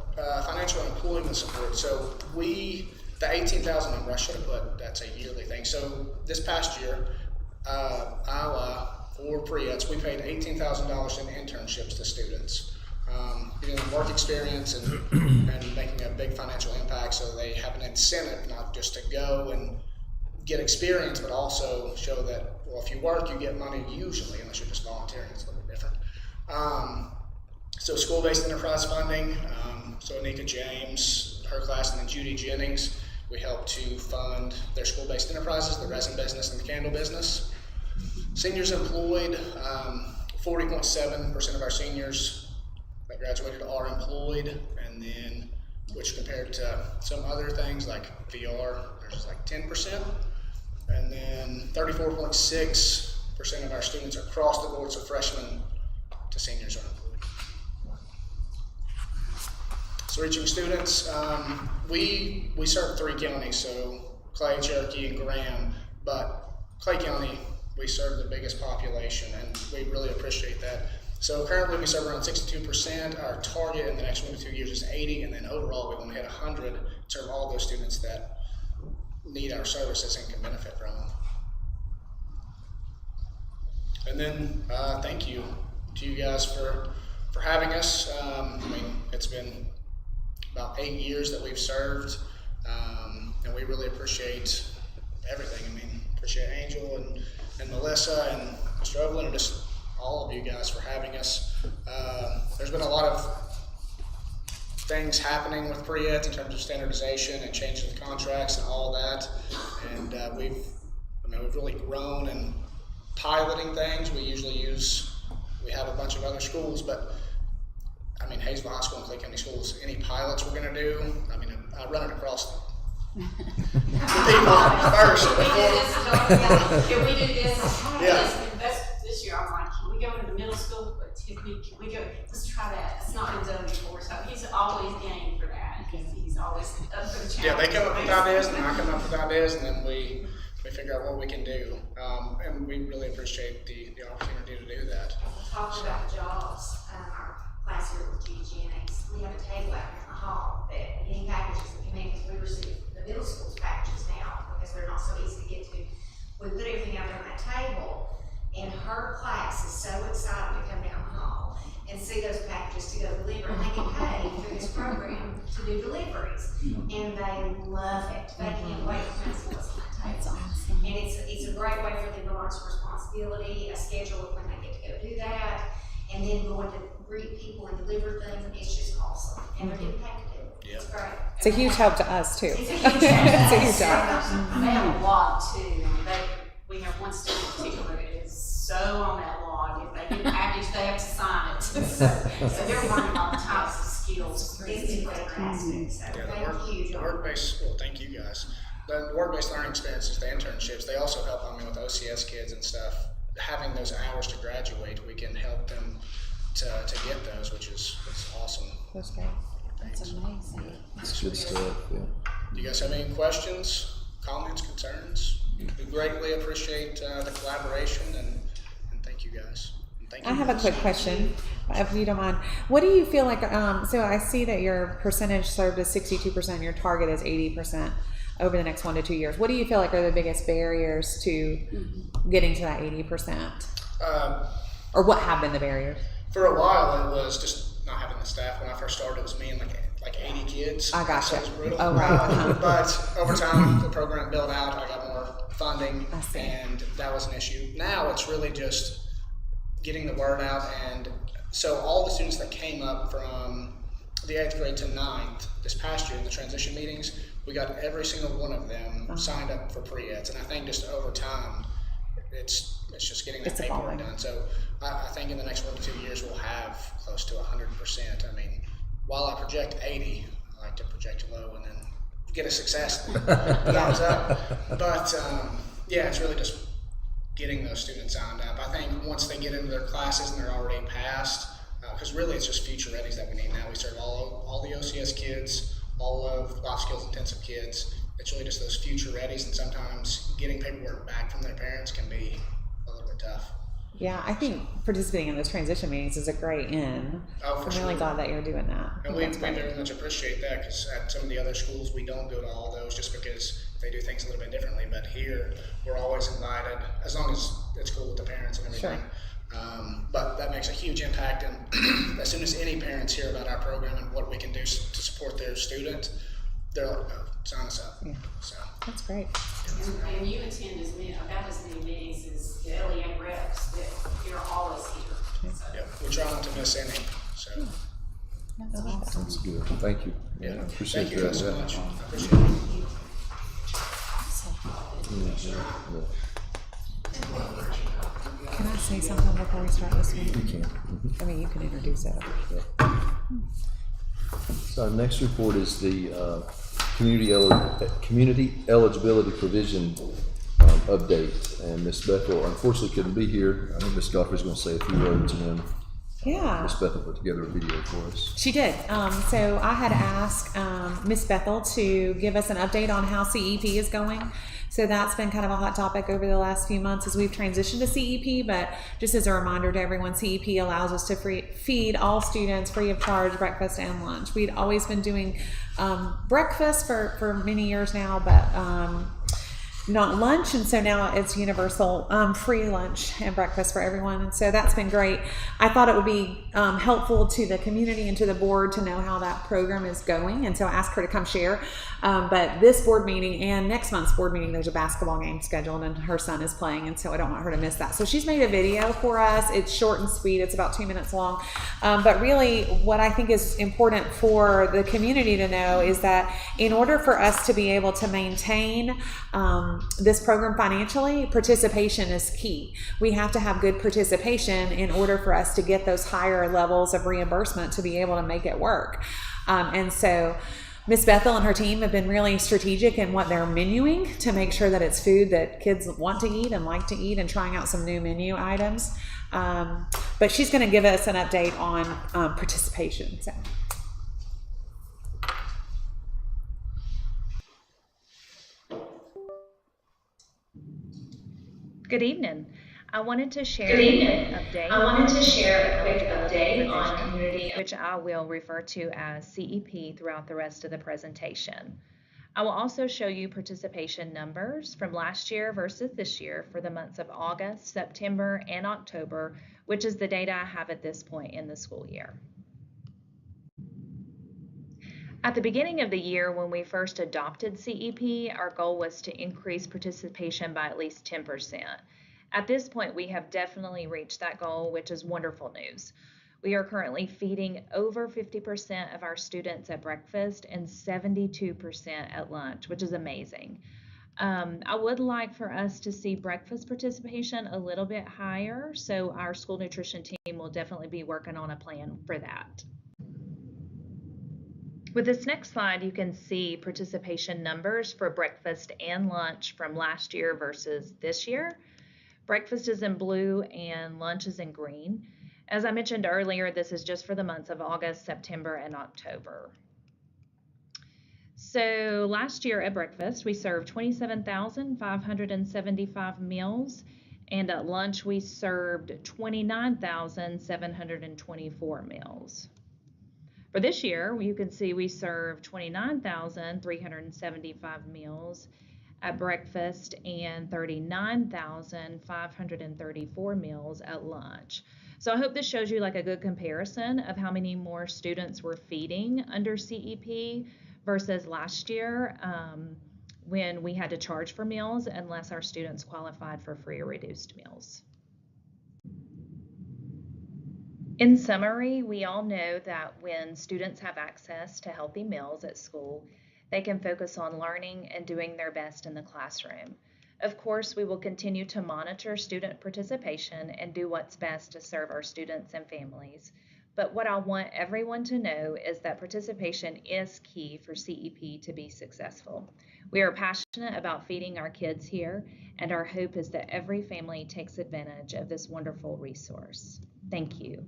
Speaker 17: financial and employment support. So the 18,000 number, I should have put, that's a yearly thing. So this past year, Iowa, for pre-eds, we paid $18,000 in internships to students. Getting work experience and making a big financial impact so they have an incentive not just to go and get experience, but also show that, well, if you work, you get money usually, unless you're just volunteering, it's a little bit different. So school-based enterprise funding, so Anika James, her class, and then Judy Jennings, we help to fund their school-based enterprises, the resin business and the candle business. Seniors employed, 40.7% of our seniors that graduated are employed, and then, which compared to some other things like VR, there's like 10%. And then 34.6% of our students are across the board, so freshmen to seniors are employed. So reaching students, we serve 3 counties, so Clay, Cherokee, and Graham, but Clay County, we serve the biggest population, and we really appreciate that. So currently we serve around 62%. Our target in the next 1 to 2 years is 80, and then overall we want to hit 100 to serve all those students that need our services and can benefit from them. And then thank you to you guys for having us. I mean, it's been about 8 years that we've served, and we really appreciate everything. I mean, appreciate Angel and Melissa and Mr. Overland and just all of you guys for having us. There's been a lot of things happening with pre-eds in terms of standardization and changing the contracts and all that, and we've really grown and piloting things. We have a bunch of other schools, but I mean, Hayesville High School and Clay County Schools, any pilots we're going to do, I mean, I run it across the people first.
Speaker 2: Can we do this?
Speaker 17: Yeah.
Speaker 2: This year, I'm like, can we go into middle school? Can we go? Let's try that. It's not been done before, so he's always game for that. He's always up for the challenge.
Speaker 17: Yeah, they come up with ideas, and I come up with ideas, and then we figure out what we can do. And we really appreciate the opportunity to do that.
Speaker 2: Talking about jobs, our class here with GGNX, we have a table out in the hall that any packages that come in, because we receive the middle school's packages now, because they're not so easy to get to. We put everything out there on that table, and her class is so excited to come down the hall and see those packages to go deliver. And they get paid through this program to do deliveries, and they love it. They can't wait to come see what's on that table.
Speaker 3: That's awesome.
Speaker 2: And it's a great way for them to learn some responsibility, a schedule of when they get to go do that, and then going to greet people and deliver things. It's just awesome, and they're getting paid to do it. It's great.
Speaker 8: It's a huge help to us too.
Speaker 2: It's a huge help.
Speaker 8: It's a huge help.
Speaker 2: They have a log too. I mean, we have one student in particular that is so on that log. If they get a package, they have to sign it. So they're learning all types of skills. It's fantastic. So
Speaker 17: The work-based, well, thank you guys. The work-based learning experiences, the internships, they also help, I mean, with OCS kids and stuff. Having those hours to graduate, we can help them to get those, which is awesome.
Speaker 8: That's great.
Speaker 3: That's amazing.
Speaker 1: That's good stuff, yeah.
Speaker 17: Do you guys have any questions, comments, concerns? We greatly appreciate the collaboration and thank you guys. And thank you
Speaker 8: I have a
Speaker 17: guys.
Speaker 8: quick question, if you don't mind. What do you feel like, so I see that your percentage served is 62%, your target is 80% over the next 1 to 2 years. What do you feel like are the biggest barriers to getting to that 80%? Or what have been the barriers?
Speaker 17: For a while, it was just not having the staff. When I first started, it was me and like 80 kids.
Speaker 8: I gotcha.
Speaker 17: So it was brutal.
Speaker 8: Oh, right.
Speaker 17: But over time, the program built out. I got more funding, and that was an issue. Now it's really just getting the word out. And so all the students that came up from the 8th grade to 9th this past year in the transition meetings, we got every single one of them signed up for pre-eds. And I think just over time, it's just getting that paperwork done. So I think in the next 1 to 2 years, we'll have close to 100%. I mean, while I project 80, I like to project low and then get a success and thumbs up. But yeah, it's really just getting those students signed up. I think once they get into their classes and they're already passed, because really it's just future readies that we need now. We serve all the OCS kids, all of life skills intensive kids. It's really just those future readies, and sometimes getting paperwork back from their parents can be a little bit tough.
Speaker 8: Yeah, I think participating in those transition meetings is a great in.
Speaker 17: Oh, for
Speaker 8: I'm really glad that you're doing that.
Speaker 17: And we very much appreciate that, because at some of the other schools, we don't go to all those just because they do things a little bit differently. But here, we're always invited, as long as it's cool with the parents and everything.
Speaker 8: Sure.
Speaker 17: But that makes a huge impact. And as soon as any parents hear about our program and what we can do to support their student, they're like, oh, sign us up.
Speaker 8: Yeah.
Speaker 17: So
Speaker 8: that's great.
Speaker 2: And you attend about as many meetings as the LEA reps that you're always here. So.
Speaker 17: Yeah, we try not to miss any. So
Speaker 8: That's awesome.
Speaker 1: That's good. Thank you.
Speaker 17: Yeah,
Speaker 1: I appreciate
Speaker 17: thank you guys so
Speaker 1: that.
Speaker 17: much. I appreciate it.
Speaker 8: Can I say something before we start this one?
Speaker 1: You can.
Speaker 8: I mean, you can introduce it.
Speaker 1: So our next report is the community eligibility provision update, and Ms. Bethel unfortunately couldn't be here. I think Ms. Godfrey's going to say a few words, and then
Speaker 8: Yeah.
Speaker 1: Ms. Bethel put together a video for us.
Speaker 8: She did. So I had asked Miss Bethel to give us an update on how CEP is going. So that's been kind of a hot topic over the last few months as we've transitioned to CEP. But just as a reminder to everyone, CEP allows us to feed all students free of charge breakfast and lunch. We'd always been doing breakfast for many years now, but not lunch, and so now it's universal free lunch and breakfast for everyone, and so that's been great. I thought it would be helpful to the community and to the board to know how that program is going, and so I asked her to come share. But this board meeting and next month's board meeting, there's a basketball game scheduled, and her son is playing, and so I don't want her to miss that. So she's made a video for us. It's short and sweet. It's about 2 minutes long. But really, what I think is important for the community to know is that in order for us to be able to maintain this program financially, participation is key. We have to have good participation in order for us to get those higher levels of reimbursement to be able to make it work. And so Miss Bethel and her team have been really strategic in what they're menuing to make sure that it's food that kids want to eat and like to eat, and trying out some new menu items. But she's going to give us an update on participation. So.
Speaker 18: Good evening. I wanted to share a quick update on community, which I will refer to as CEP throughout the rest of the presentation. I will also show you participation numbers from last year versus this year for the months of August, September, and October, which is the data I have at this point in the school year. At the beginning of the year, when we first adopted CEP, our goal was to increase participation by at least 10%. At this point, we have definitely reached that goal, which is wonderful news. We are currently feeding over 50% of our students at breakfast and 72% at lunch, which is amazing. I would like for us to see breakfast participation a little bit higher, so our school nutrition team will definitely be working on a plan for that. With this next slide, you can see participation numbers for breakfast and lunch from last year versus this year. Breakfast is in blue and lunch is in green. As I mentioned earlier, this is just for the months of August, September, and October. So last year at breakfast, we served 27,575 meals, and at lunch we served 29,724 meals. For this year, you can see we served 29,375 meals at breakfast and 39,534 meals at lunch. So I hope this shows you like a good comparison of how many more students we're feeding under CEP versus last year when we had to charge for meals unless our students qualified for free or reduced meals. In summary, we all know that when students have access to healthy meals at school, they can focus on learning and doing their best in the classroom. Of course, we will continue to monitor student participation and do what's best to serve our students and families. But what I want everyone to know is that participation is key for CEP to be successful. We are passionate about feeding our kids here, and our hope is that every family takes advantage of this wonderful resource. Thank you.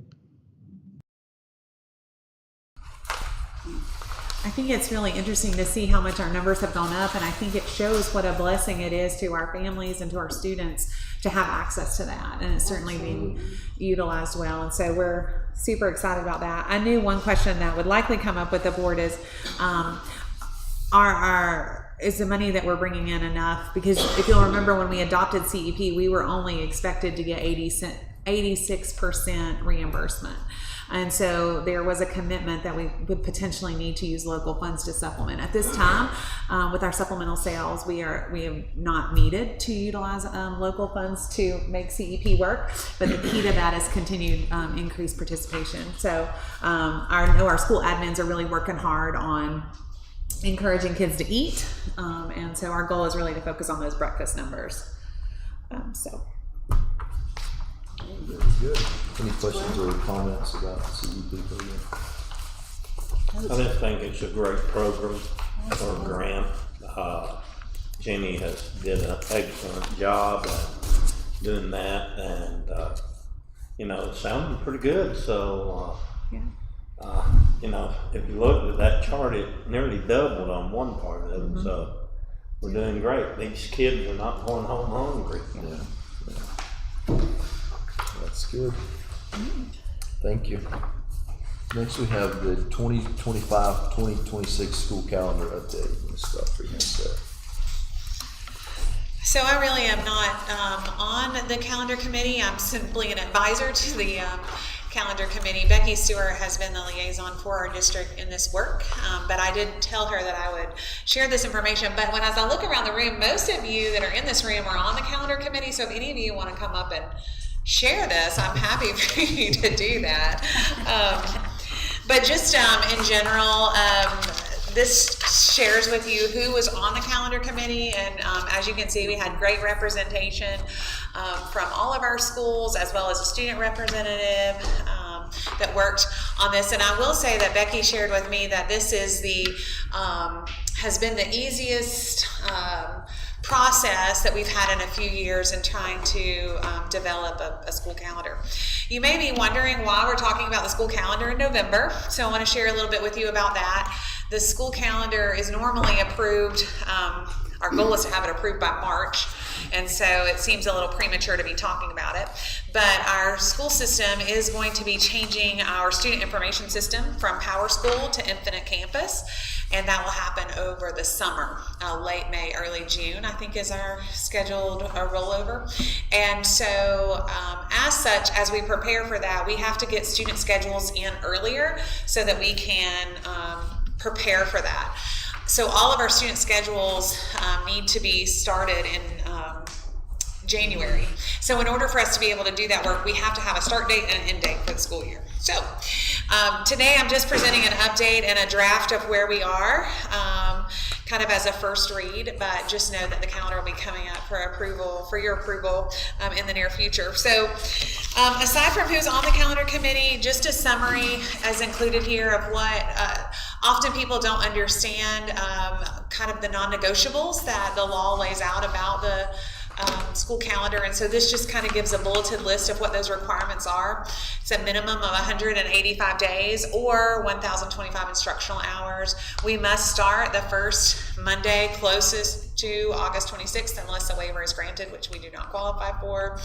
Speaker 8: I think it's really interesting to see how much our numbers have gone up, and I think it shows what a blessing it is to our families and to our students to have access to that, and it's certainly being utilized well, and so we're super excited about that. I knew one question that would likely come up with the board is, is the money that we're bringing in enough? Because if you'll remember, when we adopted CEP, we were only expected to get 86% reimbursement. And so there was a commitment that we would potentially need to use local funds to supplement. At this time, with our supplemental sales, we have not needed to utilize local funds to make CEP work, but the key to that is continued increased participation. So our school admins are really working hard on encouraging kids to eat, and so our goal is really to focus on those breakfast numbers.
Speaker 1: Very good. Any questions or comments about the CEP program?
Speaker 11: I just think it's a great program or grant. Jenny has did an excellent job doing that, and it sounded pretty good. So if you look at that chart, it nearly doubled on one part of it. Mm-hmm. So we're doing great. These kids are not going home hungry.
Speaker 1: Yeah. That's good. Thank you. Next we have the 2025-2026 school calendar update. Ms. Guthrie has that.
Speaker 16: So I really am not on the calendar committee. I'm simply an advisor to the calendar committee. Becky Stewart has been the liaison for our district in this work, but I did tell her that I would share this information. But as I look around the room, most of you that are in this room are on the calendar committee, so if any of you want to come up and share this, I'm happy for you to do that. But just in general, this shares with you who was on the calendar committee, and as you can see, we had great representation from all of our schools, as well as a student representative that worked on this. And I will say that Becky shared with me that this is has been the easiest process that we've had in a few years in trying to develop a school calendar. You may be wondering why we're talking about the school calendar in November, so I want to share a little bit with you about that. The school calendar is normally approved, our goal is to have it approved by March, and so it seems a little premature to be talking about it. But our school system is going to be changing our student information system from Power School to Infinite Campus, and that will happen over the summer, late May, early June, I think is our scheduled rollover. And so as such, as we prepare for that, we have to get student schedules in earlier so that we can prepare for that. So all of our student schedules need to be started in January. So in order for us to be able to do that work, we have to have a start date and an end date for the school year. So today I'm just presenting an update and a draft of where we are, kind of as a first read, but just know that the calendar will be coming up for your approval in the near future. So aside from who's on the calendar committee, just a summary as included here of what often people don't understand, kind of the non-negotiables that the law lays out about the school calendar. And so this just kind of gives a bulleted list of what those requirements are. It's a minimum of 185 days or 1,025 instructional hours. We must start the first Monday closest to August 26th unless a waiver is granted, which we do not qualify for.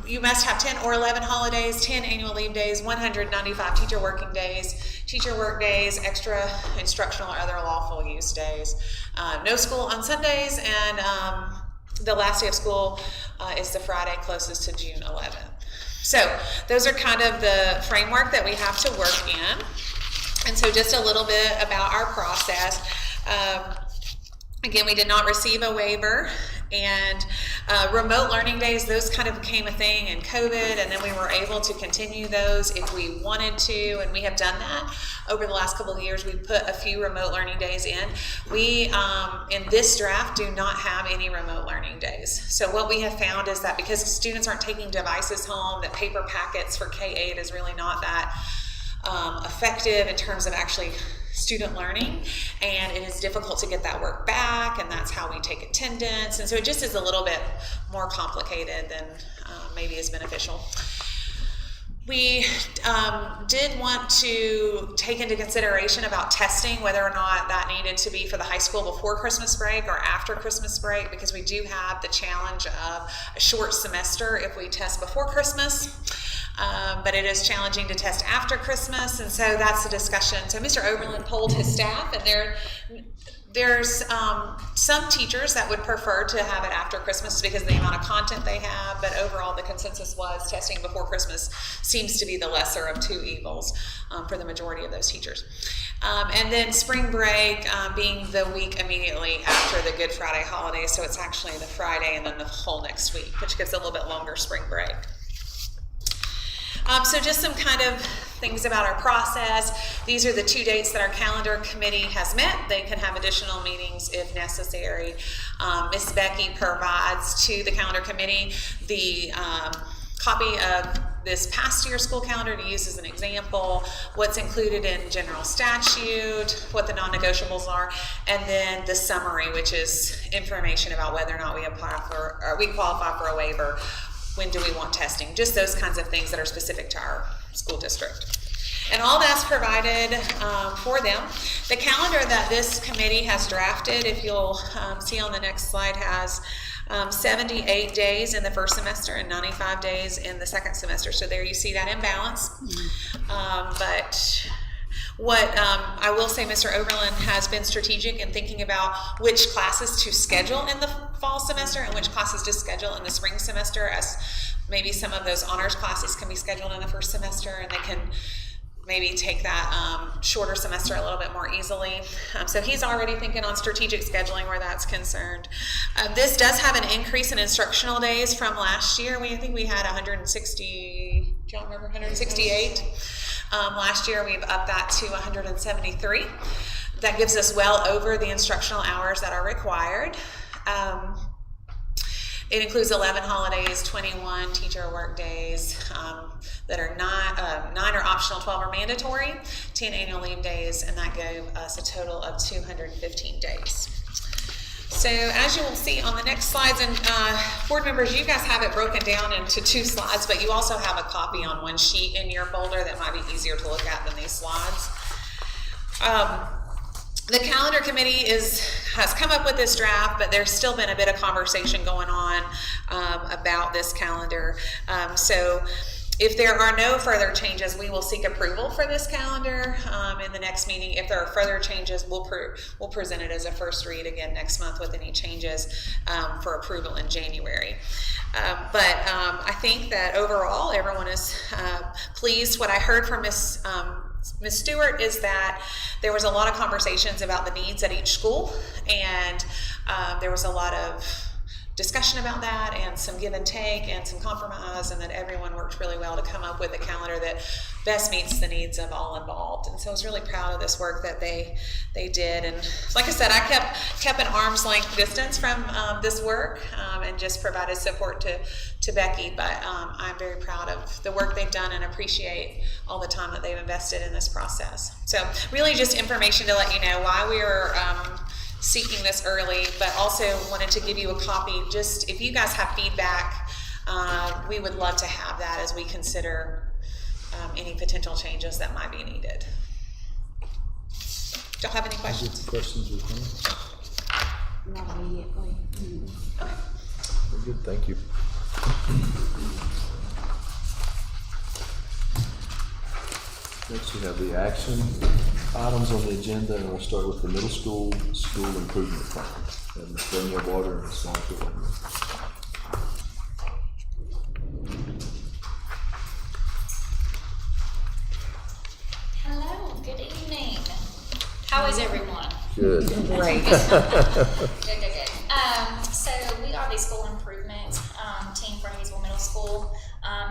Speaker 16: You must have 10 or 11 holidays, 10 annual leave days, 195 teacher working days, teacher work days, extra instructional or other lawful use days. No school on Sundays, and the last day of school is the Friday closest to June 11th. So those are kind of the framework that we have to work in. And so just a little bit about our process. Again, we did not receive a waiver, and remote learning days, those kind of became a thing in COVID, and then we were able to continue those if we wanted to, and we have done that over the last couple of years. We've put a few remote learning days in. We, in this draft, do not have any remote learning days. So what we have found is that because students aren't taking devices home, that paper packets for K-8 is really not that effective in terms of actually student learning, and it is difficult to get that work back, and that's how we take attendance, and so it just is a little bit more complicated than maybe is beneficial. We did want to take into consideration about testing, whether or not that needed to be for the high school before Christmas break or after Christmas break, because we do have the challenge of a short semester if we test before Christmas. But it is challenging to test after Christmas, and so that's the discussion. So Mr. Oberlin polled his staff, and there's some teachers that would prefer to have it after Christmas because of the amount of content they have, but overall the consensus was testing before Christmas seems to be the lesser of two evils for the majority of those teachers. And then spring break being the week immediately after the Good Friday holiday, so it's actually the Friday and then the whole next week, which gives a little bit longer spring break. So just some kind of things about our process. These are the 2 dates that our calendar committee has met. They can have additional meetings if necessary. Ms. Becky provides to the calendar committee the copy of this past year's school calendar to use as an example, what's included in general statute, what the non-negotiables are, and then the summary, which is information about whether or not we apply for, or we qualify for a waiver. When do we want testing? Just those kinds of things that are specific to our school district. And all that's provided for them. The calendar that this committee has drafted, if you'll see on the next slide, has 78 days in the first semester and 95 days in the second semester. So there you see that imbalance. But What I will say, Mr. Oberlin has been strategic in thinking about which classes to schedule in the fall semester and which classes to schedule in the spring semester, as maybe some of those honors classes can be scheduled in the first semester and they can maybe take that shorter semester a little bit more easily. So he's already thinking on strategic scheduling where that's concerned. This does have an increase in instructional days from last year. I think we had 160, do y'all remember 168? Last year we've upped that to 173. That gives us well over the instructional hours that are required. It includes 11 holidays, 21 teacher work days that are 9 are optional, 12 are mandatory, 10 annual leave days, and that gave us a total of 215 days. So as you will see on the next slides, and board members, you guys have it broken down into 2 slides, but you also have a copy on one sheet in your folder that might be easier to look at than these slides. The calendar committee has come up with this draft, but there's still been a bit of conversation going on about this calendar. So if there are no further changes, we will seek approval for this calendar in the next meeting. If there are further changes, we'll present it as a first read again next month with any changes for approval in January. But I think that overall everyone is pleased. What I heard from Ms. Stewart is that there was a lot of conversations about the needs at each school, and there was a lot of discussion about that and some give and take and some compromise, and that everyone worked really well to come up with a calendar that best meets the needs of all involved. And so I was really proud of this work that they did. And like I said, I kept an arm's length distance from this work and just provided support to Becky, but I'm very proud of the work they've done and appreciate all the time that they've invested in this process. So really just information to let you know why we are seeking this early, but also wanted to give you a copy. Just if you guys have feedback, we would love to have that as we consider any potential changes that might be needed. Do y'all have any questions?
Speaker 1: Questions or comments?
Speaker 3: Not immediately.
Speaker 1: Very good, thank you. Next we have the action items on the agenda, and we'll start with the middle school improvement plan. And Ms. Danielle Water and Ms. Sandra.
Speaker 19: Hello, good evening. How is everyone?
Speaker 1: Good.
Speaker 7: Great.
Speaker 19: Good. So we are the school improvement team for Hayesville Middle School.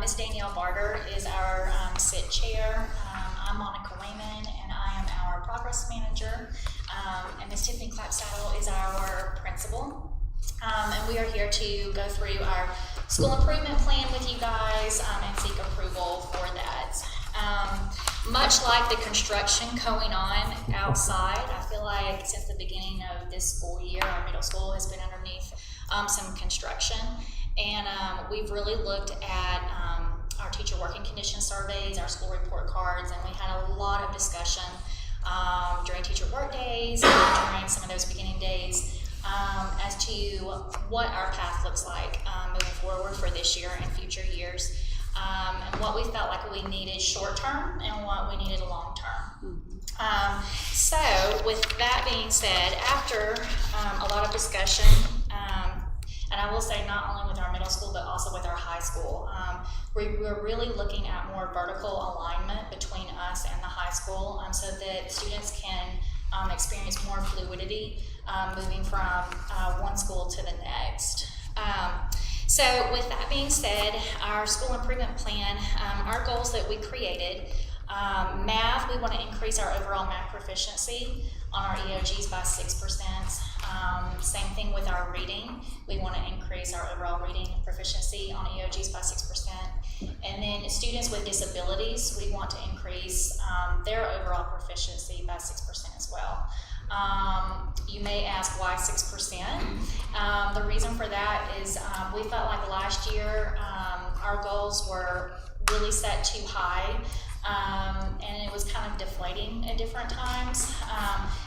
Speaker 19: Ms. Danielle Barter is our SIT chair. I'm Monica Wayman, and I am our progress manager. And Ms. Tiffany Clapsaddle is our principal. And we are here to go through our school improvement plan with you guys and seek approval for that. Much like the construction going on outside, I feel like since the beginning of this school year, our middle school has been underneath some construction. And we've really looked at our teacher working condition surveys, our school report cards, and we had a lot of discussion during teacher work days and during some of those beginning days as to what our path looks like moving forward for this year and future years. And what we felt like we needed short term and what we needed long term. So with that being said, after a lot of discussion, and I will say not only with our middle school but also with our high school, we're really looking at more vertical alignment between us and the high school so that students can experience more fluidity moving from one school to the next. So with that being said, our school improvement plan, our goals that we created, math, we want to increase our overall math proficiency on our EOGs by 6%. Same thing with our reading. We want to increase our overall reading proficiency on EOGs by 6%. And then students with disabilities, we want to increase their overall proficiency by 6% as well. You may ask why 6%. The reason for that is we felt like last year our goals were really set too high, and it was kind of deflating at different times.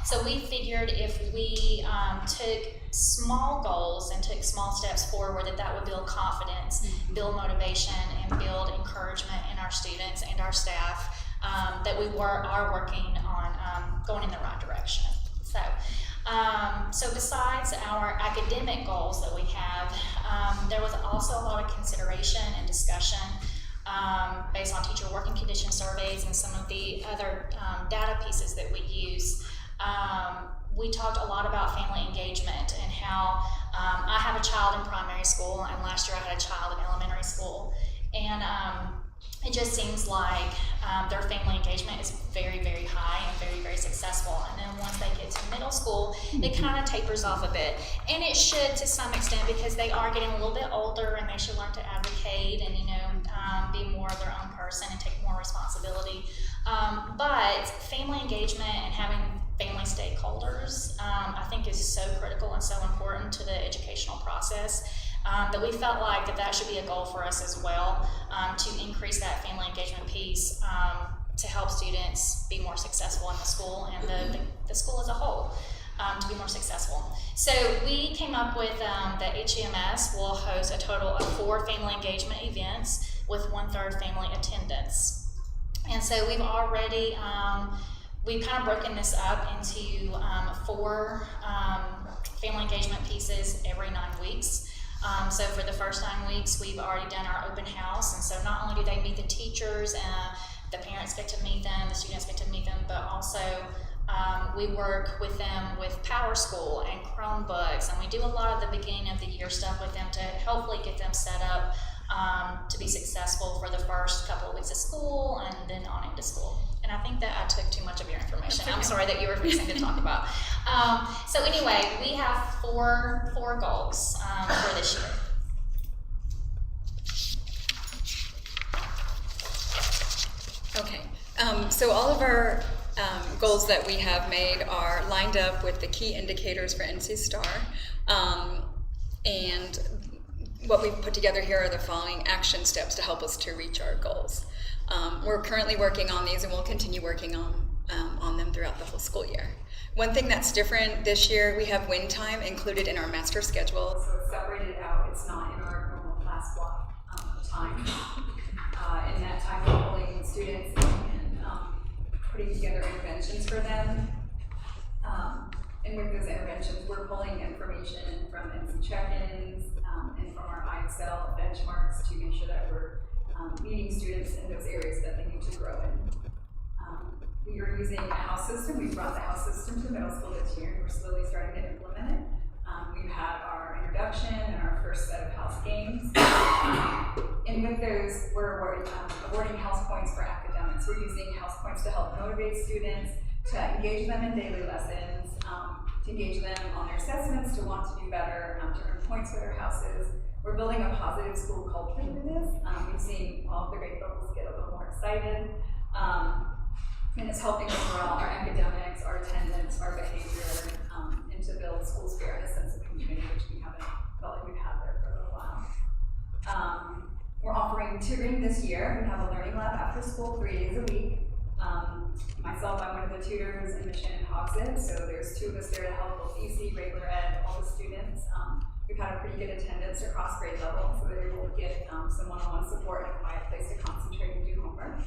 Speaker 19: So we figured if we took small goals and took small steps forward, that would build confidence, build motivation, and build encouragement in our students and our staff that we are working on going in the right direction. So besides our academic goals that we have, there was also a lot of consideration and discussion based on teacher working condition surveys and some of the other data pieces that we use. We talked a lot about family engagement and how I have a child in primary school, and last year I had a child in elementary school, and it just seems like their family engagement is very, very high and very, very successful. And then once they get to middle school, it kind of tapers off a bit. And it should to some extent, because they are getting a little bit older and they should learn to advocate and, be more of their own person and take more responsibility. But family engagement and having family stakeholders, I think is so critical and so important to the educational process. That we felt like that should be a goal for us as well, to increase that family engagement piece to help students be more successful in the school and the school as a whole to be more successful. So we came up with that HEMS will host a total of 4 family engagement events with 1/3 family attendance. And so we've already, we've kind of broken this up into 4 family engagement pieces every 9 weeks. So for the first 9 weeks, we've already done our open house, and so not only do they meet the teachers, the parents get to meet them, the students get to meet them, but also we work with them with Power School and Chromebooks, and we do a lot of the beginning of the year stuff with them to hopefully get them set up to be successful for the first couple of weeks of school and then on into school. And I think that I took too much of your information. I'm sorry that you were fixing to talk about. So anyway, we have four goals for this year.
Speaker 20: Okay, so all of our goals that we have made are lined up with the key indicators for NC STAR. And what we've put together here are the following action steps to help us to reach our goals. We're currently working on these, and we'll continue working on them throughout the whole school year. One thing that's different this year, we have wind time included in our master schedule.
Speaker 21: So it's separated out, it's not in our normal class block time. In that time, we're pulling students and putting together interventions for them. And with those interventions, we're pulling information from NC check-ins and from our IXL benchmarks to make sure that we're meeting students in those areas that they need to grow in. We are using a house system. We brought the house system to middle school this year, and we're slowly starting to implement it. We've had our introduction and our first set of house games. And with those, we're awarding house points for academics. We're using house points to help motivate students, to engage them in daily lessons, to engage them on their assessments, to want to do better, to earn points for their houses. We're building a positive school culture through this. We've seen all of the grade levels get a little more excited. And it's helping overall our academics, our attendance, our behavior, and to build school spirit and a sense of community, which we haven't felt like we've had there for a little while. We're offering tutoring this year. We have a learning lab after school 3 days a week. Myself, I'm one of the tutors, and Miss Shannon Hawks is, so there's 2 of us there to help both EC, regular ed, all the students. We've had a pretty good attendance across grade level, so they're able to get some one-on-one support and a quiet place to concentrate and do homework.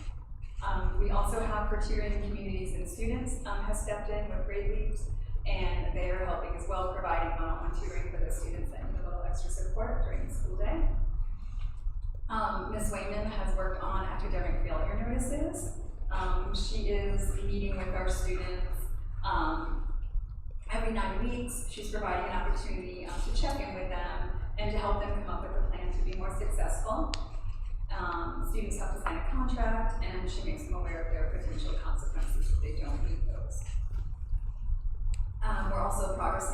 Speaker 21: We also have for tutoring communities and students have stepped in with grade leads, and they are helping as well, providing one-on-one tutoring for those students that need a little extra support during the school day. Ms. Wayman has worked on academic failure notices. She is meeting with our students every 9 weeks. She's providing an opportunity to check in with them and to help them come up with a plan to be more successful. Students have to sign a contract, and she makes them aware of their potential consequences if they don't meet those. We're also progress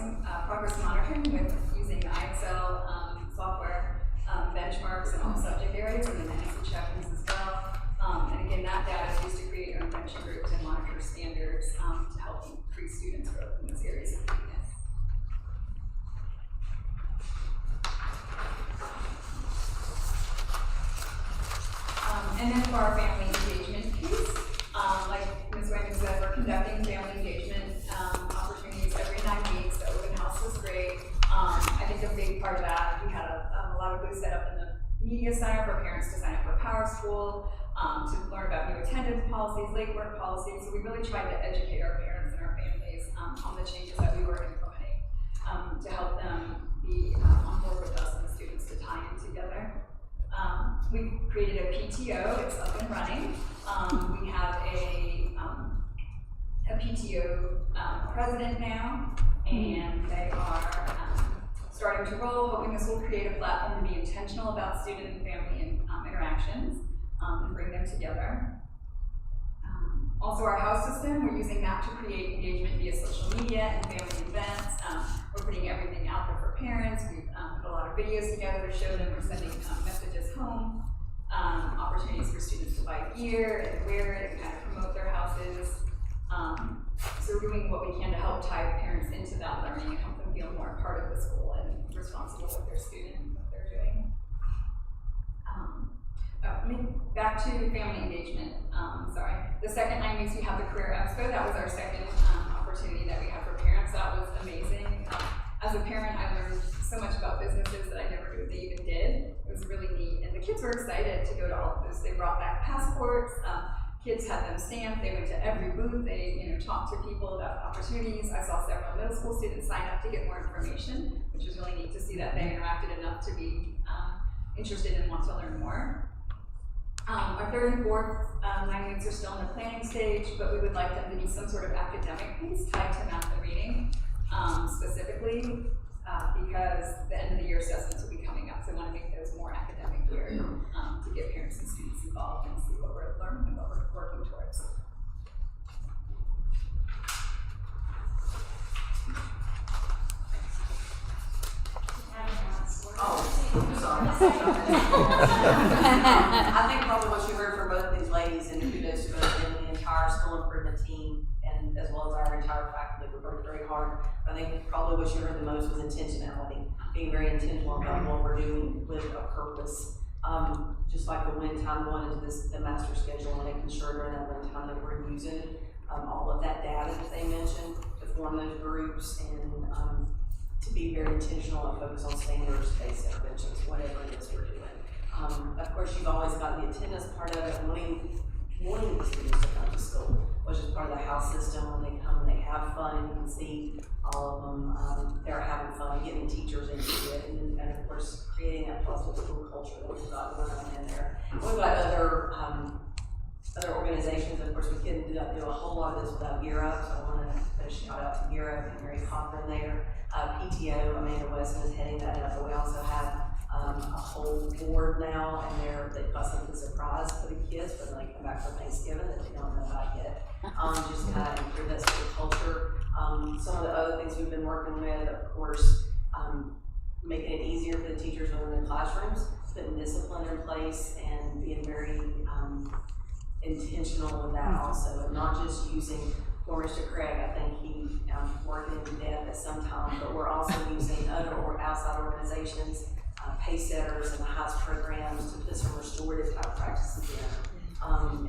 Speaker 21: monitoring with using the IXL software benchmarks in all subject areas, and then NC check-ins as well. And again, that data is used to create intervention groups and monitor standards to help increase students' growth in those areas of weakness. And then for our family engagement piece, like Ms. Wayman said, we're conducting family engagement opportunities every 9 weeks. The open house was great. I think a big part of that, we had a lot of booths set up in the media center for parents to sign up for Power School. to learn about new attendance policies, late work policies. So we really tried to educate our parents and our families on the changes that we were implementing to help them be on board with us and the students to tie in together. We created a PTO, it's up and running. We have a PTO president now, and they are starting to roll, hoping this will create a platform to be intentional about student and family interactions and bring them together. Also our house system, we're using that to create engagement via social media and family events. We're putting everything out there for parents. We've put a lot of videos together to show them. We're sending messages home, opportunities for students to buy gear and wear it and kind of promote their houses. So we're doing what we can to help tie parents into that learning and help them feel more part of the school and responsible with their student and what they're doing. Back to family engagement, sorry. The second 9 weeks we have the Career Expo. That was our second opportunity that we had for parents. That was amazing. As a parent, I learned so much about businesses that I never knew they even did. It was really neat. And the kids were excited to go to all of this. They brought back passports. Kids had them stamped. They went to every booth. They talked to people about opportunities. I saw several middle school students sign up to get more information, which was really neat to see that they interacted enough to be interested and want to learn more. Our third and fourth 9 weeks are still in the planning stage, but we would like them to be some sort of academic piece tied to math and reading, specifically because the end of the year assessments will be coming up, so we want to make those more academic geared to get parents and students involved and see what we're learning and what we're working towards.
Speaker 5: Oh, sorry. I think probably what you heard from both these ladies, and kudos to both them and the entire school improvement team, and as well as our entire faculty, we worked very hard. I think probably what you heard the most was intentionality, being very intentional about what we're doing with a purpose. Just like the wind time going into the master schedule and making sure during that wind time that we're using all of that data that they mentioned to form those groups and to be very intentional and focus on standards-based interventions, whatever it is we're doing. Of course, you've always got the attendance part of it, wanting the students to come to school, which is part of the house system. When they come and they have fun, you can see all of them, they're having fun, getting teachers into it, and of course, creating that positive school culture that we've got going on in there. We've got other organizations. Of course, we couldn't do a whole lot of this without Gear Up, so I want to put a shout out to Gear Up and Mary Cochran there. PTO, Amanda Weston is heading that up, but we also have a whole board now, and they've got something surprise for the kids when they come back from Thanksgiving that they don't know about yet. Just kind of improve that school culture. Some of the other things we've been working with, of course, making it easier for the teachers when they're in the classrooms, putting discipline in place and being very intentional with that also, and not just using for Mr. Craig. I think he working in depth at some time, but we're also using other or outside organizations, pay setters and the HICE programs to put some restorative type practices in.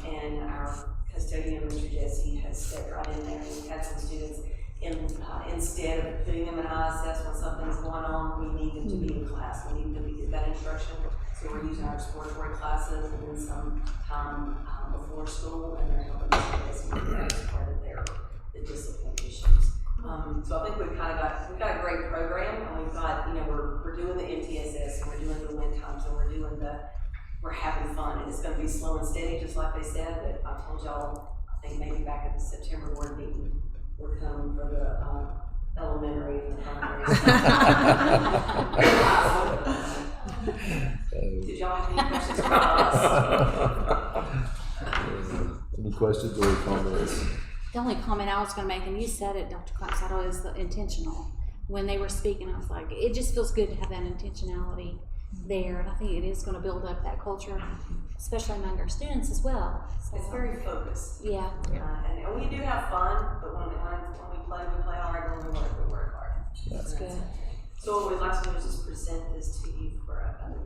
Speaker 5: And our custodian, Mr. Jesse, has stepped right in there, and we've had some students instead of putting them in ISS when something's going on, we need them to be in class. We need them to get that instruction. So we're using our exploratory classes and then some time before school, and they're helping us with that as part of the discipline issues. So I think we've got a great program, and we've got, we're doing the MTSS, and we're doing the wind times, and we're having fun, and it's going to be slow and steady, just like they said. But I told y'all, I think maybe back at the September board meeting, we're coming for the elementary and the primary. Did y'all have any questions for us?
Speaker 1: Any questions or comments?
Speaker 3: The only comment I was going to make, and you said it, Dr. Clapsaddle, is the intentional. When they were speaking, I was like, it just feels good to have that intentionality there, and I think it is going to build up that culture, especially among our students as well. So,
Speaker 5: it's very focused.
Speaker 3: Yeah.
Speaker 5: And we do have fun, but when we play hard. When we work hard.
Speaker 3: That's good.
Speaker 5: So what we'd like to do is just present this to you for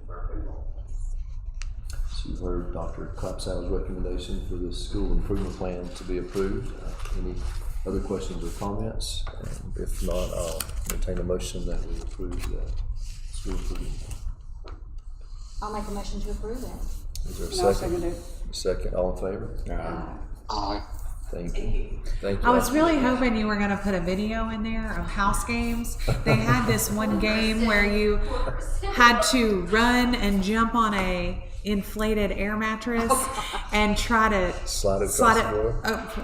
Speaker 5: approval.
Speaker 1: So you've heard Dr. Clapsaddle's recommendation for the school improvement plan to be approved. Any other questions or comments? If not, I'll entertain a motion that we approve the school improvement plan.
Speaker 3: I'll make a motion to approve it.
Speaker 1: Is there a
Speaker 7: No,
Speaker 1: second?
Speaker 7: second it.
Speaker 1: Second, all in favor?
Speaker 15: Aye.
Speaker 1: Thank you. Thank you.
Speaker 8: I was really hoping you were going to put a video in there of house games. They had this one game where you had to run and jump on a inflated air mattress and try to
Speaker 1: Slide it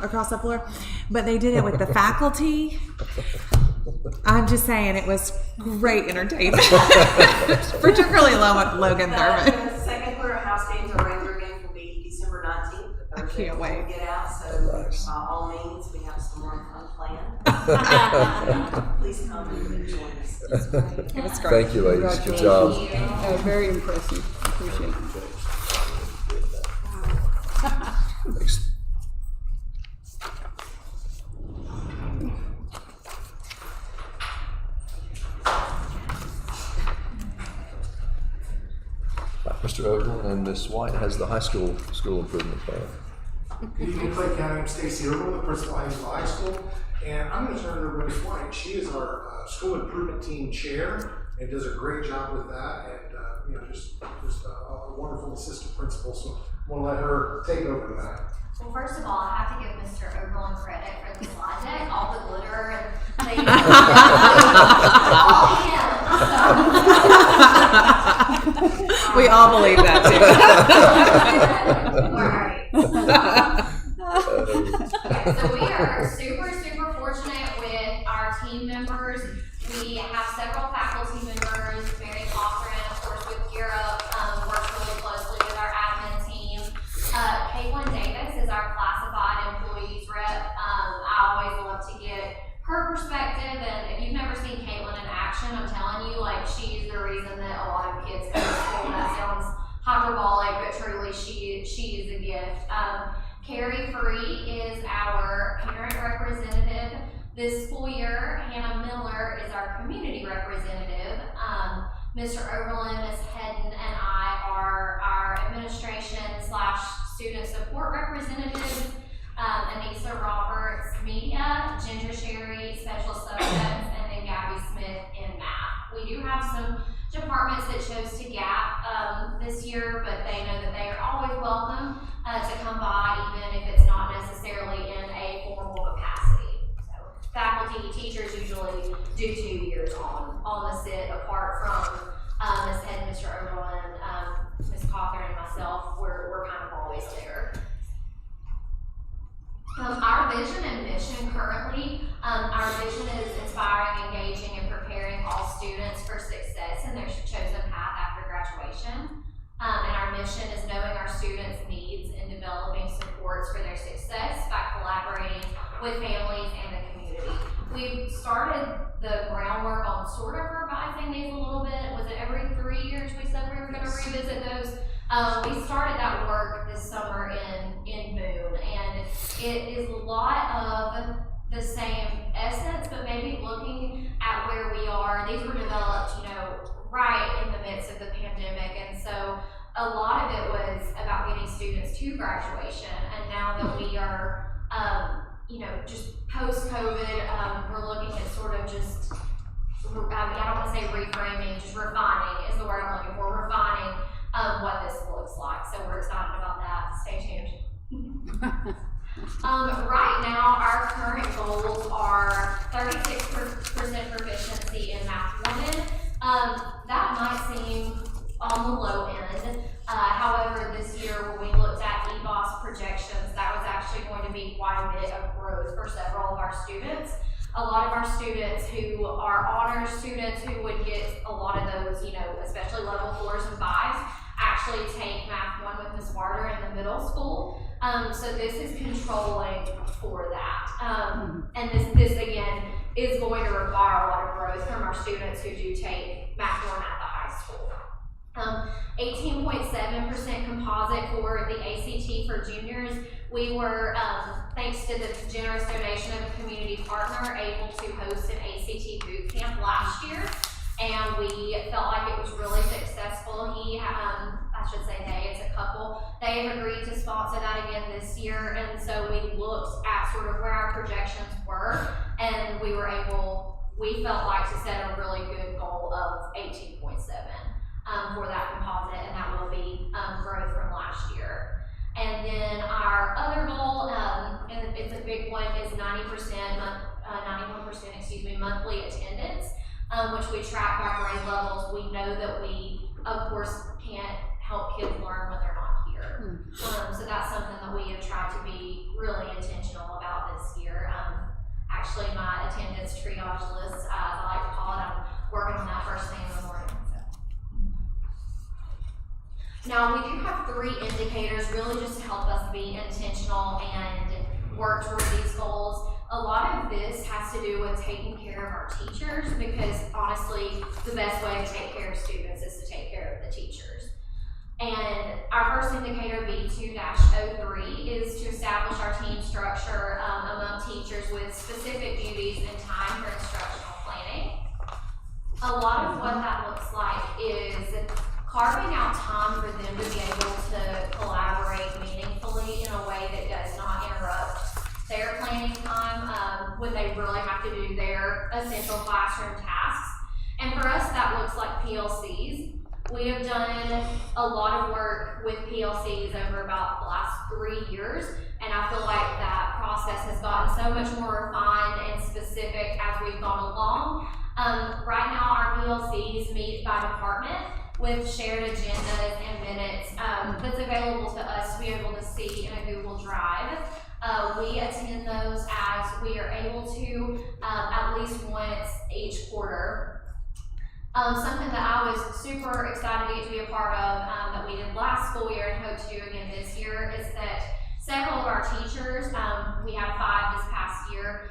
Speaker 8: across the floor. But they did it with the faculty. I'm just saying it was great entertainment, particularly Logan Thurman.
Speaker 5: The second quarter house games or Ranger games will be December 19th.
Speaker 8: I can't wait.
Speaker 5: We'll get out, so by all means, we have some more fun planned. Please come and join us.
Speaker 8: It was great.
Speaker 1: Thank you, ladies. Good job.
Speaker 7: Very impressive. Appreciate it.
Speaker 1: Thanks. Mr. Ogle and Ms. White has the high school improvement plan.
Speaker 6: Good evening, Clay County. I'm Stacy Ogle, the principal at Hazel High School, and I'm going to turn it over to Ms. White. She is our school improvement team chair and does a great job with that, and just a wonderful assistant principal. So I'm going to let her take over tonight.
Speaker 22: Well, first of all, I have to give Mr. Oberlin credit for the slide deck, all the glitter and things.
Speaker 8: We all believe that too.
Speaker 22: So we are super fortunate with our team members. We have several faculty members. Mary Cochran, of course, with Europe, works really closely with our admin team. Caitlin Davis is our classified employees rep. I always love to get her perspective, and if you've never seen Caitlin in action, I'm telling you, like, she's the reason that a lot of kids come to school. That sounds hyperbolic, but truly she is a gift. Carrie Free is our parent representative this school year. Hannah Miller is our community representative. Mr. Oberlin, Ms. Hedden, and I are our administration/student support representatives. Anissa Roberts, media, Ginger Sherry, special subjects, and then Gabby Smith in math. We do have some departments that chose to gap this year, but they know that they are always welcome to come by, even if it's not necessarily in a formal capacity. So faculty, teachers usually do 2 years on the sit, apart from Ms. Head, Mr. Oberlin, Ms. Cochran, and myself. We're kind of always there. Our vision and mission currently, our vision is inspiring, engaging, and preparing all students for success in their chosen path after graduation. And our mission is knowing our students' needs and developing supports for their success by collaborating with families and the community. We've started the groundwork on sort of revising these a little bit. Was it every 3 years we said we were going to revisit those? We started that work this summer in Boone, and it is a lot of the same essence, but maybe looking at where we are. These were developed, right in the midst of the pandemic, and so a lot of it was about getting students to graduation. And now that we are, just post-COVID, we're looking at sort of just, I don't want to say reframing, just refining is the word I'm looking for, refining what this looks like. So we're excited about that. Stay tuned. Right now, our current goals are 36% proficiency in Math 1. That might seem on the low end. However, this year when we looked at EBOS projections, that was actually going to be quite a bit of growth for several of our students. A lot of our students who are honors students who would get a lot of those, especially level 4s and 5s, actually take Math 1 with Ms. Warder in the middle school. So this is controlling for that. And this again is going to require a lot of growth from our students who do take Math 1 at the high school. 18.7% composite for the ACT for juniors. We were, thanks to the generous donation of a community partner, able to host an ACT boot camp last year, and we felt like it was really successful. I should say they, it's a couple, they have agreed to sponsor that again this year, and so we looked at sort of where our projections were, and we felt like to set a really good goal of 18.7 for that composite, and that will be growth from last then our other goal, and it's a big one, is 91% monthly attendance, which we track by grade levels. We know that we, of course, can't help kids learn when they're not here. So that's something that we have tried to be really intentional about this year. Actually, my attendance triage list, as I like to call it, I'm working on that first thing in the morning. So. Now, we do have 3 indicators really just to help us be intentional and work toward these goals. A lot of this has to do with taking care of our teachers, because honestly, the best way to take care of students is to take care of the teachers. And our first indicator, B2-03, is to establish our team structure among teachers with specific duties and time for instructional planning. A lot of what that looks like is carving out time for them to be able to collaborate meaningfully in a way that does not interrupt their planning time when they really have to do their essential classroom tasks. And for us, that looks like PLCs. We have done a lot of work with PLCs over about the last 3 years, and I feel like that process has gotten so much more refined and specific as we've gone along. Right now, our PLCs meet by department with shared agendas and minutes that's available to us to be able to see in a Google Drive. We attend those as we are able to at least once each quarter. Something that I was super excited to be a part of that we did last school year and hope to do again this year is that several of our teachers, we had 5 this past year,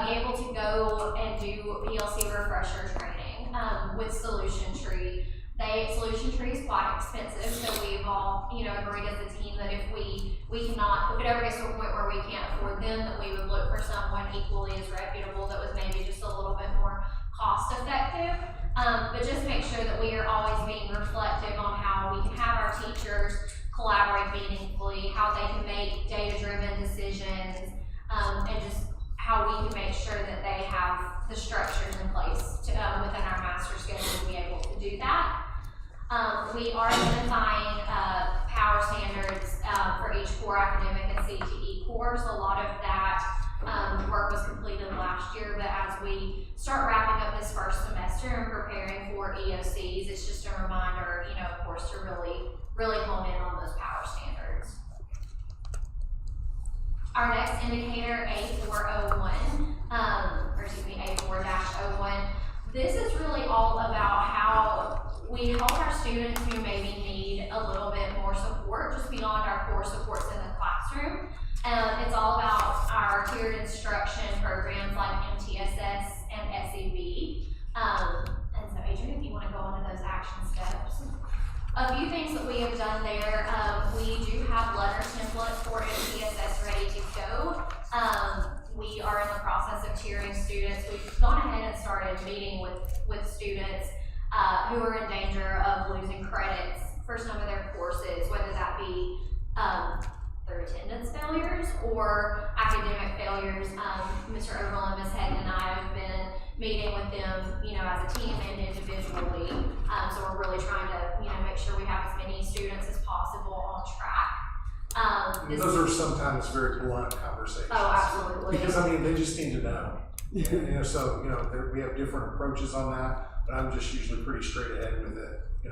Speaker 22: be able to go and do PLC refresher training with Solution Tree. Solution Tree is quite expensive, so we've all, agreed as a team that if it ever gets to a point where we can't afford them, that we would look for someone equally as reputable that was maybe just a little bit more cost effective. But just make sure that we are always being reflective on how we can have our teachers collaborate meaningfully, how they can make data-driven decisions, and just how we can make sure that they have the structures in place within our master schedule to be able to do that. We are identifying power standards for each core academic and CTE course. A lot of that work was completed last year, but as we start wrapping up this first semester and preparing for EOCs, it's just a reminder, of course, to really hone in on those power standards. Our next indicator, A4-01, this is really all about how we help our students who maybe need a little bit more support just beyond our core supports in the classroom. It's all about our tiered instruction programs like MTSS and SEB. And so Adrian, if you want to go into those action steps. A few things that we have done there, we do have letter templates for MTSS ready to go. We are in the process of tiering students. We've gone ahead and started meeting with students who are in danger of losing credits for some of their courses, whether that be through attendance failures or academic failures. Mr. Overland, Ms. Hedden, and I have been meeting with them, as a team and individually. So we're really trying to, make sure we have as many students as possible on track.
Speaker 6: Those are sometimes very blunt conversations.
Speaker 22: Oh, absolutely.
Speaker 6: Because they just need to know. We have different approaches on that, but I'm just usually pretty straight ahead with it. You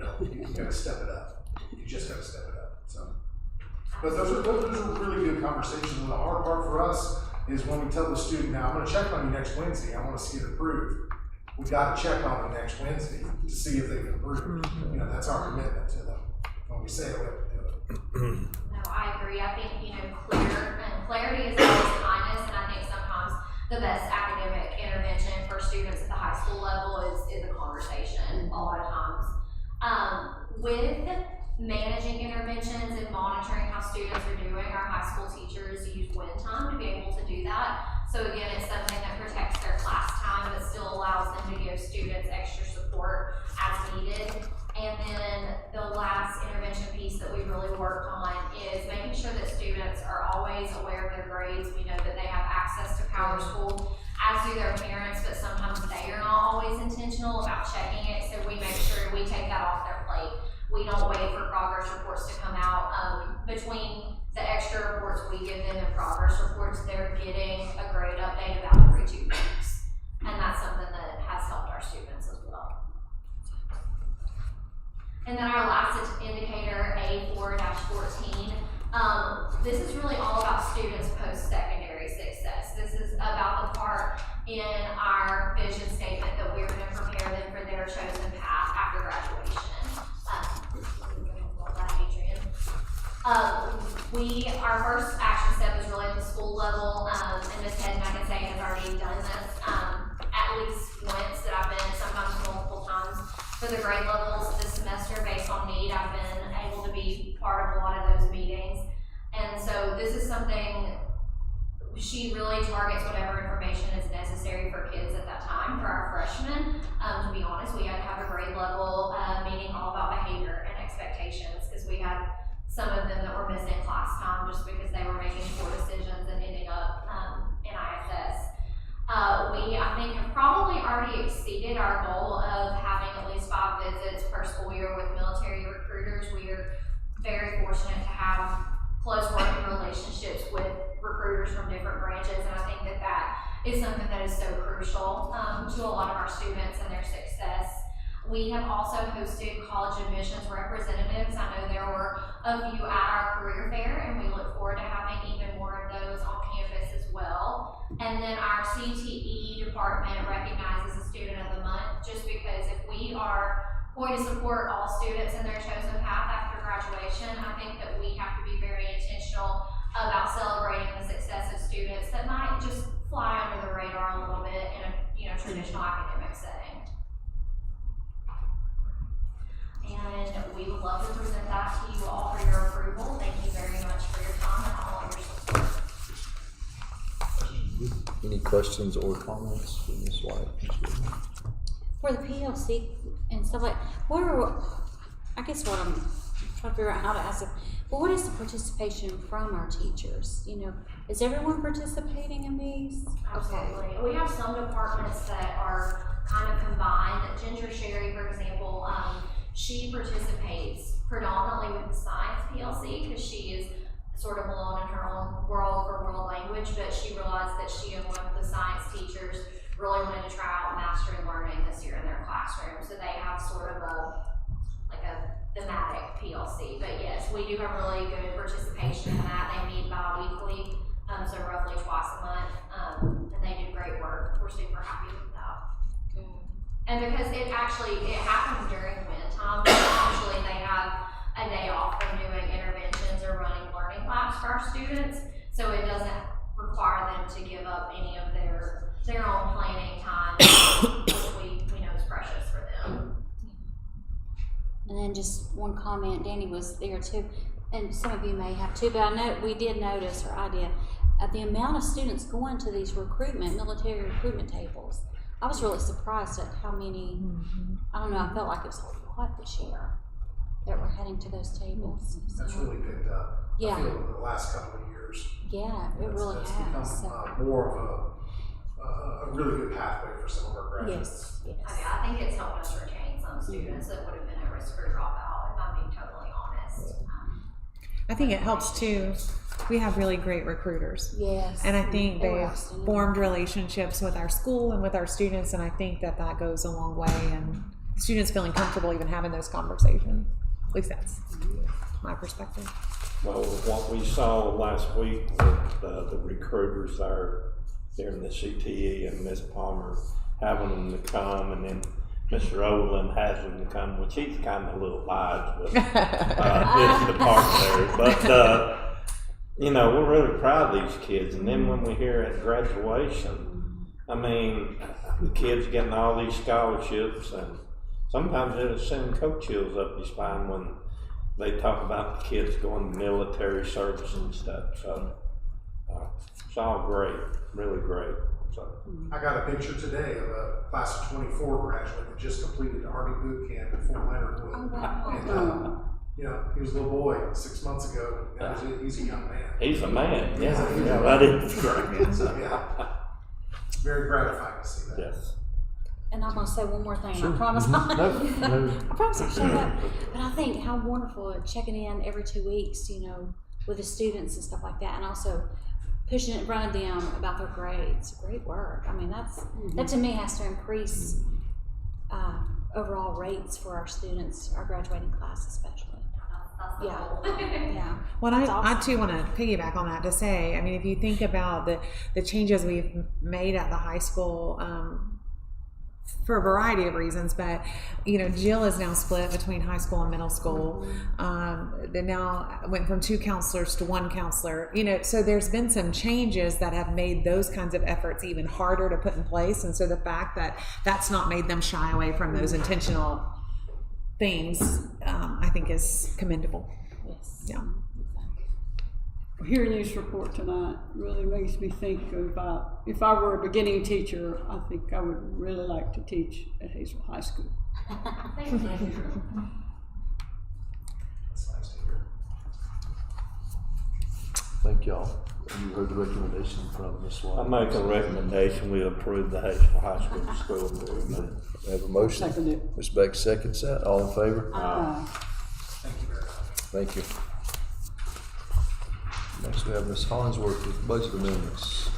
Speaker 6: gotta step it up. You just gotta step it up. So, but those are really good conversations. And the hard part for us is when we tell the student, now I'm going to check on you next Wednesday. I want to see it approved. We got to check on them next Wednesday to see if they can approve. That's our commitment to them. When we say it, we have to do it.
Speaker 22: No, I agree. I think, clarity is always kindness, and I think sometimes the best academic intervention for students at the high school level is a conversation a lot of times. With managing interventions and monitoring how students are doing, our high school teachers use win time to be able to do that. So again, it's something that protects their class time but still allows them to give students extra support as needed. And then the last intervention piece that we really worked on is making sure that students are always aware of their grades. We know that they have access to Power School, as do their parents, but sometimes they are not always intentional about checking it, so we make sure we take that off their plate. We don't wait for progress reports to come out. Between the extra reports we give them and progress reports, they're getting a grade update about every 2 weeks. And that's something that has helped our students as well. And then our last indicator, A4-14, this is really all about students post-secondary success. This is about the part in our vision statement that we're going to prepare them for their chosen path after graduation. Our first action step is really at the school level, and Ms. Hedden, I can say, has already done this at least once that I've been, sometimes multiple times, for the grade levels this semester based on need. I've been able to be part of a lot of those meetings. And so this is something, she really targets whatever information is necessary for kids at that time. For our freshmen, to be honest, we had to have a grade level meeting all about behavior and expectations, because we had some of them that were missing class time just because they were making poor decisions and ending up in ISS. We, I think, have probably already exceeded our goal of having at least 5 visits per school year with military recruiters. We are very fortunate to have close working relationships with recruiters from different branches, and I think that that is something that is so crucial to a lot of our students and their success. We have also hosted college admissions representatives. I know there were a few at our career fair, and we look forward to having even more of those on campus as well. And then our CTE department recognizes a student of the month, just because if we are going to support all students in their chosen path after graduation, I think that we have to be very intentional about celebrating the success of students that might just fly under the radar a little bit in a traditional academic setting. And we would love to present that to you all for your approval. Thank you very much for your time and all of your support.
Speaker 1: Any questions or comments for Ms. White?
Speaker 3: For the PLC and stuff like, I guess what I'm trying to figure out how to ask it, but what is the participation from our teachers? Is everyone participating in these?
Speaker 22: Absolutely. Okay. We have some departments that are kind of combined. Ginger Sherry, for example, she participates predominantly with the science PLC because she is sort of alone in her own world for world language, but she realized that she and one of the science teachers really wanted to try out mastering learning this year in their classroom. So they have sort of a thematic PLC. But yes, we do have really good participation in that. They meet bi-weekly, so roughly twice a month, and they do great work. We're super happy with that. And because it happens during wind time, actually they have a day off from doing interventions or running learning labs for our students, so it doesn't require them to give up any of their own planning time, which we know is precious for them.
Speaker 3: And then just one comment, Danny was there too, and some of you may have too, but I know we did notice, or I did, the amount of students going to these military recruitment tables. I was really surprised at how many, I don't know, I felt like it was a lot this year that were heading to those tables.
Speaker 6: That's really picked up.
Speaker 3: Yeah.
Speaker 6: I feel in the last couple of years.
Speaker 3: Yeah, it really
Speaker 6: It's
Speaker 3: has.
Speaker 6: become more of a really good pathway for some of our graduates.
Speaker 3: Yes.
Speaker 22: I think it's helped us retain some students that would have been at risk for dropout, if I'm being totally honest.
Speaker 7: I think it helps too. We have really great recruiters.
Speaker 3: Yes.
Speaker 7: And I think
Speaker 3: They were
Speaker 7: they've
Speaker 3: outstanding.
Speaker 7: formed relationships with our school and with our students, and I think that goes a long way, and students feeling comfortable even having those conversations. At least that's my perspective.
Speaker 11: Well, what we saw last week with the recruiters there during the CTE and Ms. Palmer having them to come, and then Mr. Olin has them to come, which he's kind of a little live with his department there. But, we're really proud of these kids. And then when we hear at graduation, I mean, the kids getting all these scholarships, and sometimes it'll send coat chills up your spine when they talk about the kids going to military service and stuff. So it's all great, really great. So
Speaker 6: I got a picture today of a class of 24 graduate that just completed Army boot camp in Fort Leonard Wood. And he was a little boy 6 months ago. He's a young man.
Speaker 11: He's a man. Yeah, that is great.
Speaker 6: So, yeah, very gratifying to see that.
Speaker 11: Yes.
Speaker 3: And I'm going to say one more thing.
Speaker 11: Sure.
Speaker 3: I promise.
Speaker 11: No.
Speaker 3: I promise I'll shut up. But I think how wonderful checking in every 2 weeks, with the students and stuff like that, and also pushing it in front of them about their grades. Great work. I mean, that to me has to increase overall rates for our students, our graduating class especially. Yeah.
Speaker 7: Well,
Speaker 3: That's
Speaker 7: I
Speaker 3: awesome.
Speaker 7: too want to piggyback on that to say, I mean, if you think about the changes we've made at the high school, for a variety of reasons, but Jill is now split between high school and middle school. They now went from 2 counselors to 1 counselor. So there's been some changes that have made those kinds of efforts even harder to put in place, and so the fact that that's not made them shy away from those intentional things, I think is commendable.
Speaker 3: Yes.
Speaker 7: Yeah.
Speaker 12: Hearing this report tonight really makes me think about, if I were a beginning teacher, I think I would really like to teach at Hazel High School.
Speaker 22: Thank you.
Speaker 1: Thank y'all. You heard the recommendation from Ms. White.
Speaker 11: I make a recommendation, we approve the Hazel High School school improvement.
Speaker 1: We have a motion.
Speaker 12: Second it.
Speaker 1: Ms. Beck seconds that. All in favor? Thank you. Next we have Ms. Hollingsworth with budget amendments.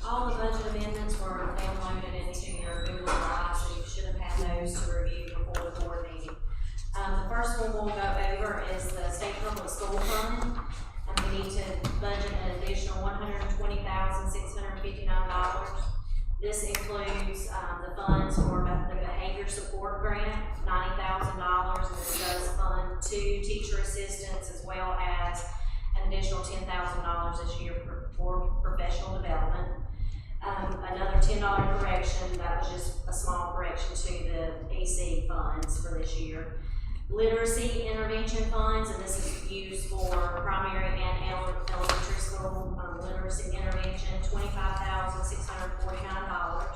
Speaker 5: All the budget amendments were downloaded into your Google Drive, so you should have had those to review before the board meeting. The first one we'll go over is the state public school fund, and we need to budget an additional $120,659. This includes the funds for the behavior support grant, $90,000, and this does fund 2 teacher assistants as well as an additional $10,000 this year for professional development. Another $10 correction, that was just a small correction to the EC funds for this year. Literacy intervention funds, and this is used for primary and elementary school literacy intervention, $25,649.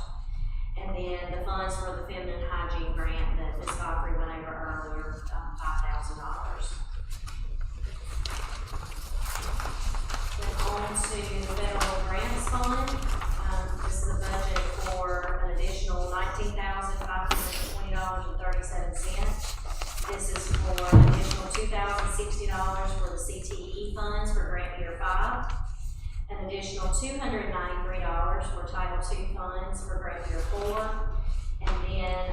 Speaker 5: And then the funds for the feminine hygiene grant that Ms. Godfrey went over earlier, $5,000. Then on to the federal grants fund. This is a budget for an additional $19,520.37. This is for an additional $2,060 for the CTE funds for grant year 5, an additional $293 for Title II funds for grant year 4, and then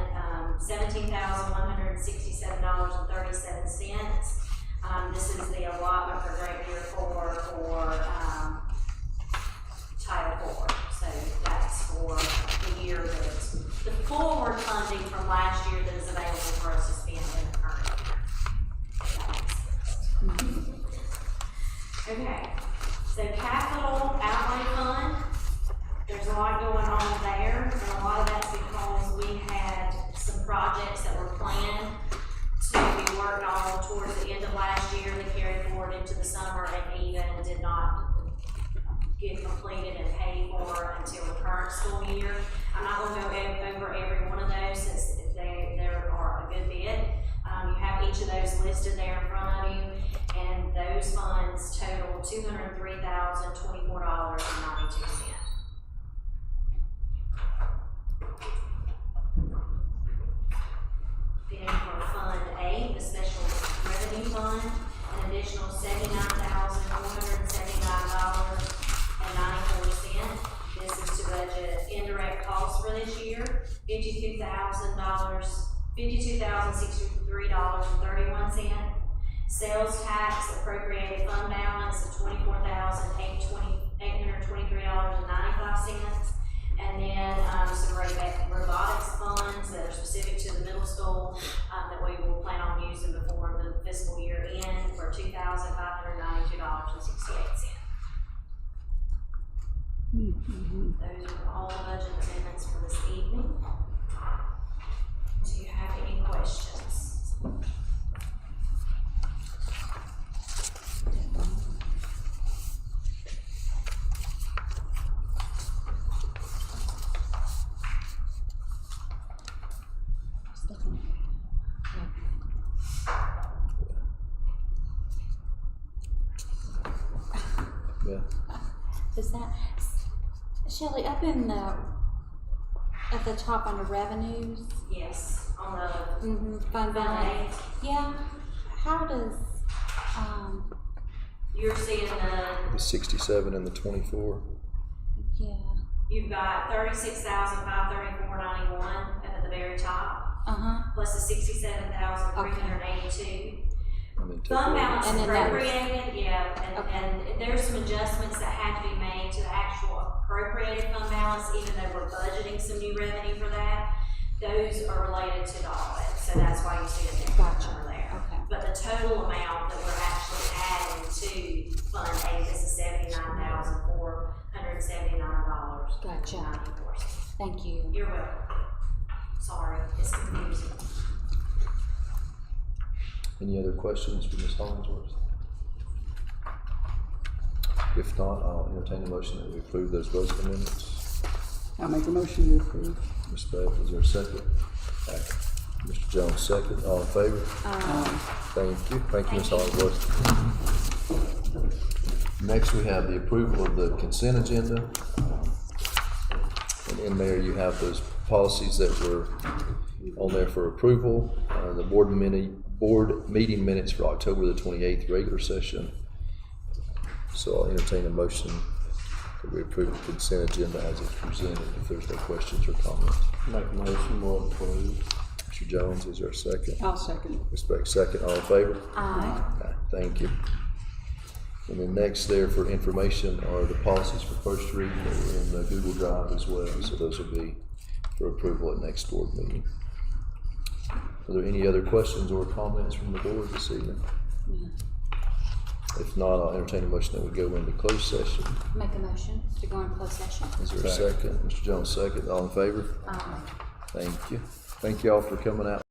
Speaker 5: $17,167.37. This is the allotment for grant year 4 for Title IV. So that's for the year the forward funding from last year that is available for us to spend in the current year. Okay, so capital outlay fund, there's a lot going on there, and a lot of that's because we had some projects that were planned to be worked on towards the end of last year that carried forward into the summer and even did not get completed and paid for until the current school year. I'm not going to go over every one of those since there are a good bit. You have each of those listed there in front of you, and those funds total $203,024.92. Then for Fund 8, the Special Revenue Fund, an additional $79,479.94. This is to budget indirect costs for this year, $52,063.31. Sales tax appropriated fund balance of $24,823.95. And then some robotics funds that are specific to the middle school that we will plan on using before the fiscal year end for $2,592.68. Those are all the budget amendments for this evening. Do you have any questions?
Speaker 1: Yeah.
Speaker 3: Does that, Shelley, up in the, at the top under revenues,
Speaker 2: Yes, on the
Speaker 3: fund
Speaker 2: Fund
Speaker 3: balance.
Speaker 2: 8.
Speaker 3: Yeah, how does,
Speaker 2: You're seeing
Speaker 1: The 67 and the 24.
Speaker 3: yeah,
Speaker 2: you've got 36,534.91 up at the very top, plus the 67,382.
Speaker 1: And then take
Speaker 2: Fund
Speaker 1: away-
Speaker 2: balance
Speaker 3: And then that was-
Speaker 2: appropriated, and there's some adjustments that had to be made to the actual appropriated fund balance, even though we're budgeting some new revenue for that. Those are related to the audit, so that's why you see a different number there.
Speaker 3: Okay.
Speaker 2: But the total amount that we're actually adding to Fund 8 is $79,479.
Speaker 3: Gotcha. Thank you.
Speaker 2: You're welcome. Sorry, it's confusing.
Speaker 1: Any other questions for Ms. Hollingsworth? If not, I'll entertain a motion that we approve those budget amendments.
Speaker 12: I'll make a motion to approve.
Speaker 1: Ms. Beth, is there a second? Mr. Jones, second. All in favor? Thank you. Thank you, Ms. Hollingsworth. Next, we have the approval of the consent agenda. And in there, you have those policies that were on there for approval. The board meeting minutes for October the 28th regular session. So I'll entertain a motion that we approve the consent agenda as it's presented, if there's no questions or comments.
Speaker 11: Make a motion, we'll approve.
Speaker 1: Mr. Jones, is there a second?
Speaker 12: I'll second.
Speaker 1: Ms. Beck, second. All in favor?
Speaker 3: Aye.
Speaker 1: Aye. Thank you. And then next there for information are the policies for first reading that are in the Google Drive as well. So those will be for approval at next board meeting. Are there any other questions or comments from the board this evening? If not, I'll entertain a motion that we go into closed session.
Speaker 3: Make a motion to go into closed session.
Speaker 1: Is there a second? Mr. Jones, second. All in favor?
Speaker 3: Aye.
Speaker 1: Thank you. Thank you all for coming out